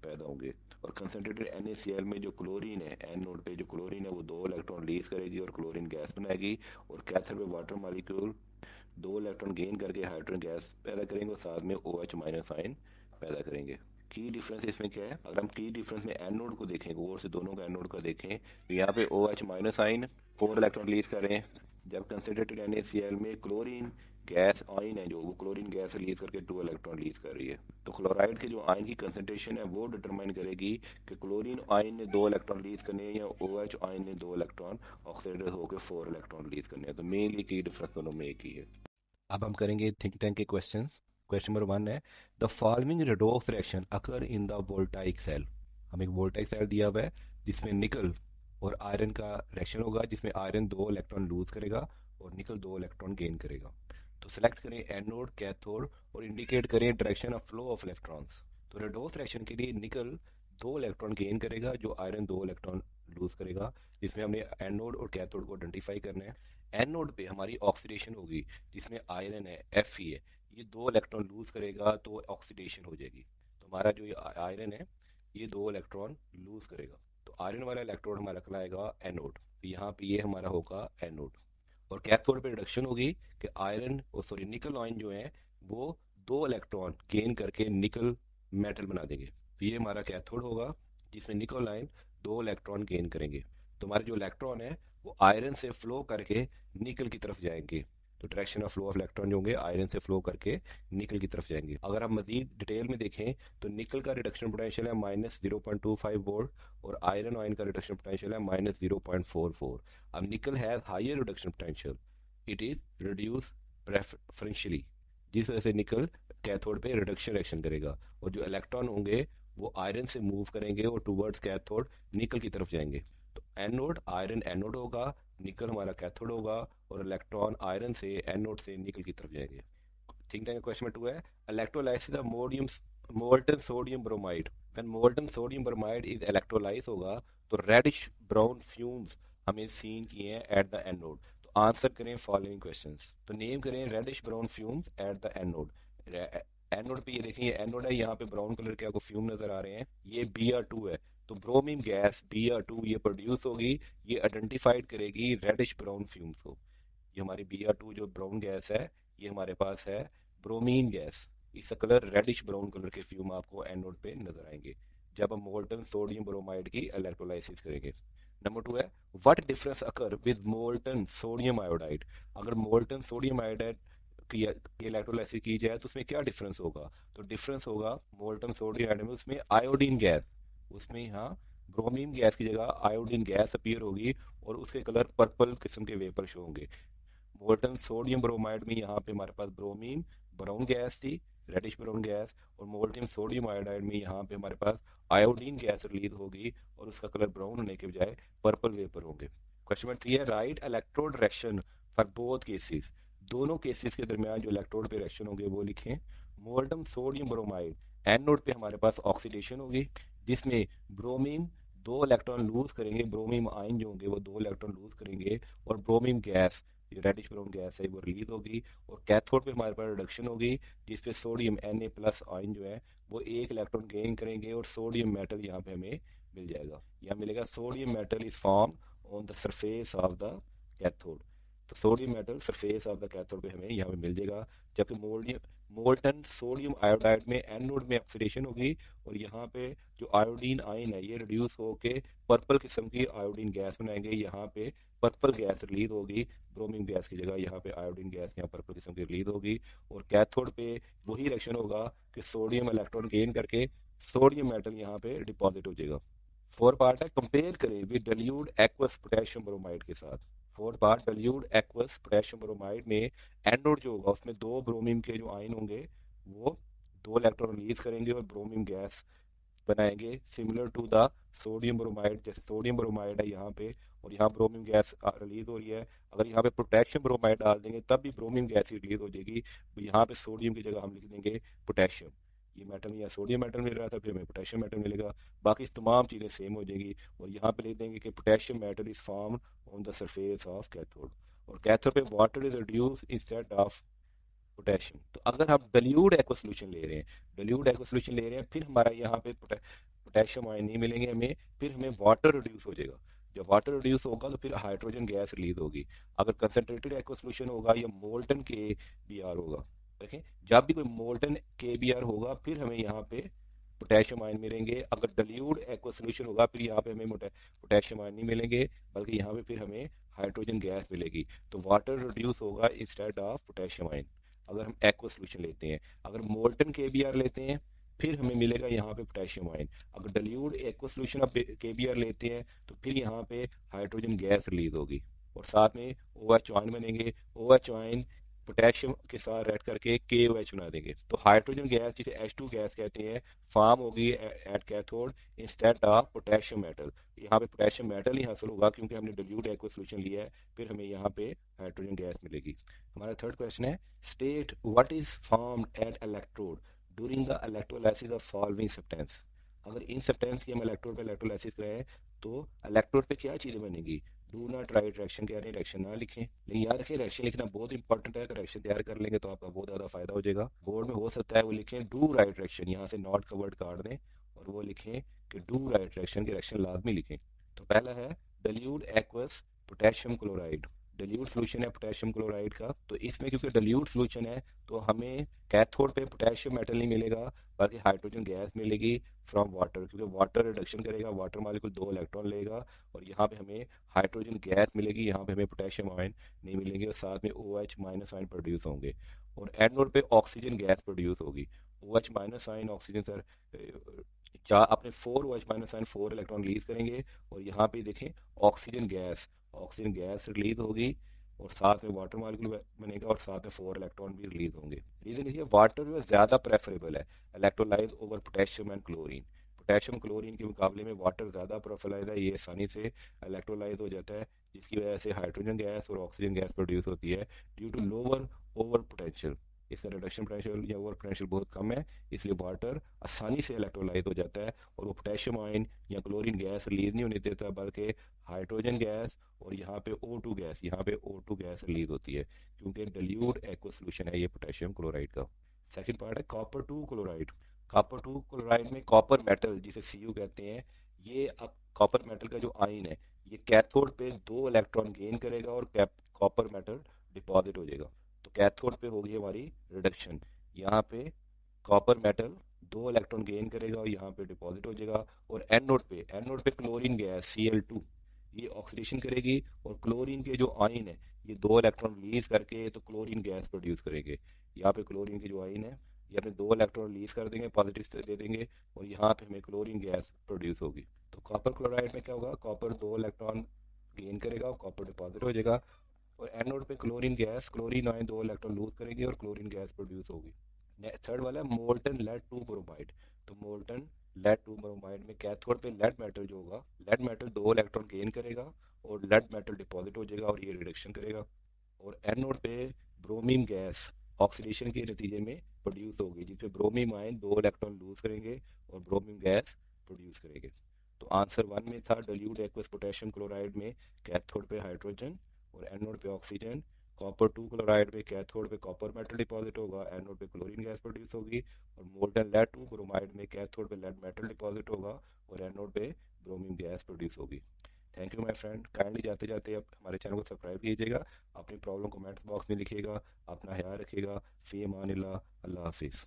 पैदा होंगे। और कंसनट्रेटेड NaCl में जो क्लोरीन है, एनोड पे जो क्लोरीन है वो 2 इलेक्ट्रॉन रिलीज करेगी और क्लोरीन गैस बनाएगी, और कैथोड में वाटर मॉलिक्यूल 2 इलेक्ट्रॉन गेन करके हाइड्रोजन गैस पैदा करेंगे और साथ में OH माइनस आयन पैदा करेंगे। की डिफरेंस इसमें क्या है, अगर हम की डिफरेंस में एनोड को देखें, गौर से दोनों का एनोड का देखें, तो यहाँ पे OH minus ion 4 electron release कर रहे हैं, जब कंसनट्रेटेड NaCl में क्लोरीन गैस आयन है जो वो क्लोरीन गैस रिलीज करके 2 इलेक्ट्रॉन रिलीज कर रही है। तो क्लोराइड के जो आयन की कंसंट्रेशन है वो डिटरमाइन करेगी कि क्लोरीन आयन ने 2 इलेक्ट्रॉन रिलीज करने हैं या OH आयन ने 2 इलेक्ट्रॉन ऑक्सीडाइज होकर 4 इलेक्ट्रॉन रिलीज करने हैं। तो मेनली की डिफरेंस दोनों में एक ही है। अब हम करेंगे थिंक टैंक के क्वेश्चंस। क्वेश्चन नंबर 1 है, the following redox reaction occur in the voltaic cell. हमें एक वोल्टाइक सेल दिया हुआ है जिसमें निकल और आयरन का रिएक्शन होगा, जिसमें आयरन 2 इलेक्ट्रॉन लूज करेगा और निकल 2 इलेक्ट्रॉन गेन करेगा। तो सेलेक्ट करें एनोड, कैथोड और इंडिकेट करें direction of flow of electrons. तो रेडॉक्स रिएक्शन के लिए निकल 2 इलेक्ट्रॉन गेन करेगा, जो आयरन 2 इलेक्ट्रॉन लूज करेगा, जिसमें हमने एनोड और कैथोड को आइडेंटिफाई करना है। एनोड पे हमारी ऑक्सीडेशन होगी, जिसमें आयरन है Fe है, ये 2 इलेक्ट्रॉन लूज करेगा तो ऑक्सीडेशन हो जाएगी। तो हमारा जो ये आयरन है ये 2 इलेक्ट्रॉन लूज करेगा, तो आयरन वाला इलेक्ट्रॉन हमारा कहलाएगा एनोड। तो यहाँ पे ये हमारा होगा एनोड। और कैथोड पे रिडक्शन होगी कि आयरन और सॉरी निकल आयन जो है वो 2 इलेक्ट्रॉन गेन करके निकल मेटल बना देंगे। तो ये हमारा कैथोड होगा जिसमें निकल आयन 2 इलेक्ट्रॉन गेन करेंगे। तो हमारे जो इलेक्ट्रॉन है वो आयरन से फ्लो करके निकल की तरफ जाएंगे। तो direction of flow of electron जो होंगे आयरन से फ्लो करके निकल की तरफ जाएंगे। अगर हम मजीद डिटेल में देखें तो निकल का रिडक्शन पोटेंशियल है -0.25 वोल्ट और आयरन आयन का रिडक्शन पोटेंशियल है -0.44। अब nickel has higher reduction potential, it is reduce preferentially, जिस वजह से निकल कैथोड पे रिडक्शन रिएक्शन करेगा और जो इलेक्ट्रॉन होंगे वो आयरन से मूव करेंगे और टूवर्ड्स कैथोड निकल की तरफ जाएंगे। तो एनोड आयरन एनोड होगा, निकल हमारा कैथोड होगा और इलेक्ट्रॉन आयरन से एनोड से निकल की तरफ जाएंगे। थिंक टैंक क्वेश्चन 2 है, electrolysis of molten sodium bromide. When molten sodium bromide is electrolyse होगा तो रेडिश ब्राउन फ्यूम्स हमें सीन किए हैं एट द एनोड। तो आंसर करें फॉलोइंग क्वेश्चंस। तो नेम करें reddish brown fumes at the anode. Anode पे ये देखें, ये एनोड है, यहाँ पे ब्राउन कलर के आपको फ्यूम नजर आ रहे हैं, ये Br2 है। तो ब्रोमीन गैस Br2 ये प्रोड्यूस होगी, ये आइडेंटिफाइड करेगी रेडिश ब्राउन फ्यूम्स को। ये हमारी Br2 जो ब्राउन गैस है ये हमारे पास है ब्रोमीन गैस, इसका कलर रेडिश ब्राउन कलर के फ्यूम आपको एनोड पे नजर आएंगे जब हम मोल्टन सोडियम ब्रोमाइड की इलेक्ट्रोलाइसिस करेंगे। नंबर 2 है, what difference occur with molten sodium iodide. अगर मोल्टन सोडियम आयोडाइड की इलेक्ट्रोलाइसिस की जाए तो उसमें क्या डिफरेंस होगा। तो डिफरेंस होगा मोल्टन सोडियम आयोडाइड में उसमें आयोडीन गैस, उसमें यहाँ ब्रोमीन गैस की जगह आयोडीन गैस अपीयर होगी और उसके कलर पर्पल किस्म के वेपर शो होंगे। मोल्टन सोडियम ब्रोमाइड में यहाँ पे हमारे पास ब्रोमीन ब्राउन गैस थी, रेडिश ब्राउन गैस, और मोल्टन सोडियम आयोडाइड में यहाँ पे हमारे पास आयोडीन गैस रिलीज होगी और उसका कलर ब्राउन होने के बजाय पर्पल वेपर होंगे। क्वेश्चन नंबर 3 है, right electrode direction for both cases, दोनों केसेस के दरमियान जो इलेक्ट्रोड पे रिएक्शन होंगे वो लिखें। मोल्टन सोडियम ब्रोमाइड, एनोड पे हमारे पास ऑक्सीडेशन होगी जिसमें ब्रोमीन 2 इलेक्ट्रॉन लूज करेंगे, ब्रोमीन आयन जो होंगे वो 2 इलेक्ट्रॉन लूज करेंगे और ब्रोमीन गैस, जो रेडिश ब्राउन गैस है वो रिलीज होगी। और कैथोड पे हमारे पास रिडक्शन होगी जिसपे सोडियम Na+ आयन जो है वो 1 इलेक्ट्रॉन गेन करेंगे और सोडियम मेटल यहाँ पे हमें मिल जाएगा। यहाँ मिलेगा sodium metal is form on the surface of the cathode. तो sodium metal surface of the cathode पे हमें यहाँ पे मिल जाएगा। जबकि मोल्टन सोडियम आयोडाइड में एनोड में ऑक्सीडेशन होगी और यहाँ पे जो आयोडीन आयन है ये रिड्यूस होके पर्पल किस्म की आयोडीन गैस बनाएंगे। यहाँ पे पर्पल गैस रिलीज होगी, ब्रोमीन गैस की जगह यहाँ पे आयोडीन गैस यहाँ पर्पल किस्म की रिलीज होगी। और कैथोड पे वही रिएक्शन होगा कि सोडियम इलेक्ट्रॉन गेन करके सोडियम मेटल यहाँ पे डिपॉजिट हो जाएगा। फोर पार्ट है, कंपेयर करें with dilute aqueous potassium bromide के साथ। Four part dilute aqueous potassium bromide में एनोड जो होगा उसमें 2 ब्रोमीन के जो आयन होंगे वो 2 इलेक्ट्रॉन रिलीज करेंगे और ब्रोमीन गैस बनाएंगे similar to the sodium bromide. जैसे सोडियम ब्रोमाइड है यहाँ पे और यहाँ ब्रोमीन गैस रिलीज हो रही है, अगर यहाँ पे पोटेशियम ब्रोमाइड डाल देंगे तब भी ब्रोमीन गैस ही रिलीज हो जाएगी। तो यहाँ पे सोडियम की जगह हम लिख देंगे पोटेशियम। ये मेटल या सोडियम मेटल मिल रहा था, फिर हमें पोटेशियम मेटल मिलेगा। बाकी तमाम चीज़ें सेम हो जाएंगी और यहाँ पे लिख देंगे कि potassium metal is form on the surface of cathode. और कैथोड पे water is reduce instead of potassium. तो अगर हम डाइल्यूट एक्वा सॉल्यूशन ले रहे हैं, डाइल्यूट एक्वा सॉल्यूशन ले रहे हैं, फिर हमारा यहाँ पे पोटेशियम आयन नहीं मिलेंगे हमें, फिर हमें वाटर रिड्यूस हो जाएगा। जब वाटर रिड्यूस होगा तो फिर हाइड्रोजन गैस रिलीज होगी। अगर कंसनट्रेटेड एक्वा सॉल्यूशन होगा या मोल्टन KBr होगा, देखें जब भी कोई मोल्टन KBr होगा फिर हमें यहाँ पे पोटेशियम आयन मिलेंगे। अगर डाइल्यूट एक्वा सॉल्यूशन होगा फिर यहाँ पे हमें पोटेशियम आयन नहीं मिलेंगे बल्कि यहाँ पे फिर हमें हाइड्रोजन गैस मिलेगी। तो वाटर रिड्यूस होगा इंस्टेड ऑफ पोटेशियम आयन अगर हम एक्वा सॉल्यूशन लेते हैं। अगर मोल्टन KBr लेते हैं फिर हमें मिलेगा यहाँ पे पोटेशियम आयन। अगर डाइल्यूट एक्वा सॉल्यूशन आप KBr लेते हैं तो फिर यहाँ पे हाइड्रोजन गैस रिलीज होगी और साथ में OH आयन बनेंगे। OH आयन पोटेशियम के साथ ऐड करके KOH बना देंगे। तो हाइड्रोजन गैस जिसे H2 गैस कहते हैं फॉर्म होगी at cathode instead of potassium metal. यहाँ पे पोटेशियम मेटल ही हासिल होगा क्योंकि हमने डाइल्यूट एक्वा सॉल्यूशन लिया है, फिर हमें यहाँ पे हाइड्रोजन गैस मिलेगी। हमारा थर्ड क्वेश्चन है, state what is formed at electrode during the electrolysis of following substance. अगर इन सब्सटेंस की हम इलेक्ट्रोड पे इलेक्ट्रोलाइसिस करें तो इलेक्ट्रोड पे क्या चीज़ें बनेगी। डू नॉट राइट रिएक्शन कह रहे हैं, रिएक्शन ना लिखें, लेकिन याद रखें रिएक्शन लिखना बहुत इंपॉर्टेंट है। अगर रिएक्शन तैयार कर लेंगे तो आपका बहुत ज़्यादा फायदा हो जाएगा। बोर्ड में हो सकता है वो लिखें डू राइट रिएक्शन, यहाँ से नॉट कवर्ड काट दें और वो लिखें कि डू राइट रिएक्शन के रिएक्शन लाजमी लिखें। तो पहला है dilute aqueous potassium chloride, dilute solution है पोटेशियम क्लोराइड का। तो इसमें क्योंकि डाइल्यूट सोल्यूशन है तो हमें कैथोड पे पोटेशियम मेटल नहीं मिलेगा बल्कि हाइड्रोजन गैस मिलेगी फ्रॉम वाटर, क्योंकि वाटर रिडक्शन करेगा, वाटर मॉलिक्यूल 2 इलेक्ट्रॉन लेगा और यहाँ पे हमें हाइड्रोजन गैस मिलेगी, यहाँ पे हमें पोटेशियम आयन नहीं मिलेंगे और साथ में OH- आयन प्रोड्यूस होंगे और एनोड पे ऑक्सीजन गैस प्रोड्यूस होगी। OH- आयन ऑक्सीजन सर चार अपने 4 OH- आयन 4 इलेक्ट्रॉन रिलीज करेंगे और यहाँ पे देखें ऑक्सीजन गैस रिलीज होगी और साथ में वाटर मॉलिक्यूल बनेगा और साथ में 4 इलेक्ट्रॉन भी रिलीज होंगे। रीजन देखिए वाटर जो है ज़्यादा प्रेफरेबल है electrolysed over potassium and chlorine. Potassium chlorine के मुकाबले में वाटर ज़्यादा प्रेफरेबल है, ये आसानी से इलेक्ट्रोलाइज हो जाता है जिसकी वजह से हाइड्रोजन गैस और ऑक्सीजन गैस प्रोड्यूस होती है due to lower over potential. इसका रिडक्शन पोटेंशियल या ओवर पोटेंशियल बहुत कम है, इसलिए वाटर आसानी से इलेक्ट्रोलाइज हो जाता है और वो पोटेशियम आयन या क्लोरीन गैस रिलीज नहीं होने देता बल्कि हाइड्रोजन गैस और यहाँ पे O2 गैस रिलीज होती है क्योंकि डाइल्यूट एक्वा सॉल्यूशन है ये पोटेशियम क्लोराइड का। सेकंड पार्ट है कॉपर 2 क्लोराइड। कॉपर 2 क्लोराइड में कॉपर मेटल जिसे Cu कहते हैं, ये अब कॉपर मेटल का जो आयन है ये कैथोड पे 2 इलेक्ट्रॉन गेन करेगा और कॉपर मेटल डिपॉजिट हो जाएगा। तो कैथोड पे होगी हमारी रिडक्शन, यहाँ पे कॉपर मेटल 2 इलेक्ट्रॉन गेन करेगा और यहाँ पे डिपॉजिट हो जाएगा। और एनोड पे क्लोरीन गैस Cl2 ये ऑक्सीडेशन करेगी और क्लोरीन के जो आयन है ये 2 इलेक्ट्रॉन रिलीज करके तो क्लोरीन गैस प्रोड्यूस करेंगे। यहाँ पे क्लोरीन के जो आयन है ये अपने 2 इलेक्ट्रॉन रिलीज कर देंगे, पॉजिटिव दे देंगे और यहाँ पे हमें क्लोरीन गैस प्रोड्यूस होगी। तो कॉपर क्लोराइड में क्या होगा, कॉपर 2 इलेक्ट्रॉन गेन करेगा और कॉपर डिपॉजिट हो जाएगा और एनोड पे क्लोरीन आयन 2 इलेक्ट्रॉन लूज करेंगे और क्लोरीन गैस प्रोड्यूस होगी। थर्ड वाला है मोल्टन लेड 2 ब्रोमाइड। तो मोल्टन लेड 2 ब्रोमाइड में कैथोड पे लेड मेटल जो होगा, लेड मेटल 2 इलेक्ट्रॉन गेन करेगा और लेड मेटल डिपॉजिट हो जाएगा और ये रिडक्शन करेगा। और एनोड पे ब्रोमीन गैस ऑक्सीडेशन के नतीजे में प्रोड्यूस होगी, जिसमें ब्रोमीन आयन 2 इलेक्ट्रॉन लूज करेंगे और ब्रोमीन गैस प्रोड्यूस करेंगे। तो आंसर 1 में था डाइल्यूट एक्वस पोटेशियम क्लोराइड में कैथोड पे हाइड्रोजन और एनोड पे ऑक्सीजन। कॉपर 2 क्लोराइड में कैथोड पे कॉपर मेटल डिपॉजिट होगा, एनोड पे क्लोरीन गैस प्रोड्यूस होगी। और मोल्टन लेड 2 ब्रोमाइड में कैथोड पे लेड मेटल डिपॉजिट होगा और एनोड पे ब्रोमीन गैस प्रोड्यूस होगी। Thank you my friend. Kindly जाते जाते आप हमारे चैनल को सब्सक्राइब कीजिएगा, अपनी प्रॉब्लम कमेंट्स बॉक्स में लिखिएगा, अपना ख्याल रखिएगा। फी अमान अल्लाह, अल्लाह हाफिज़।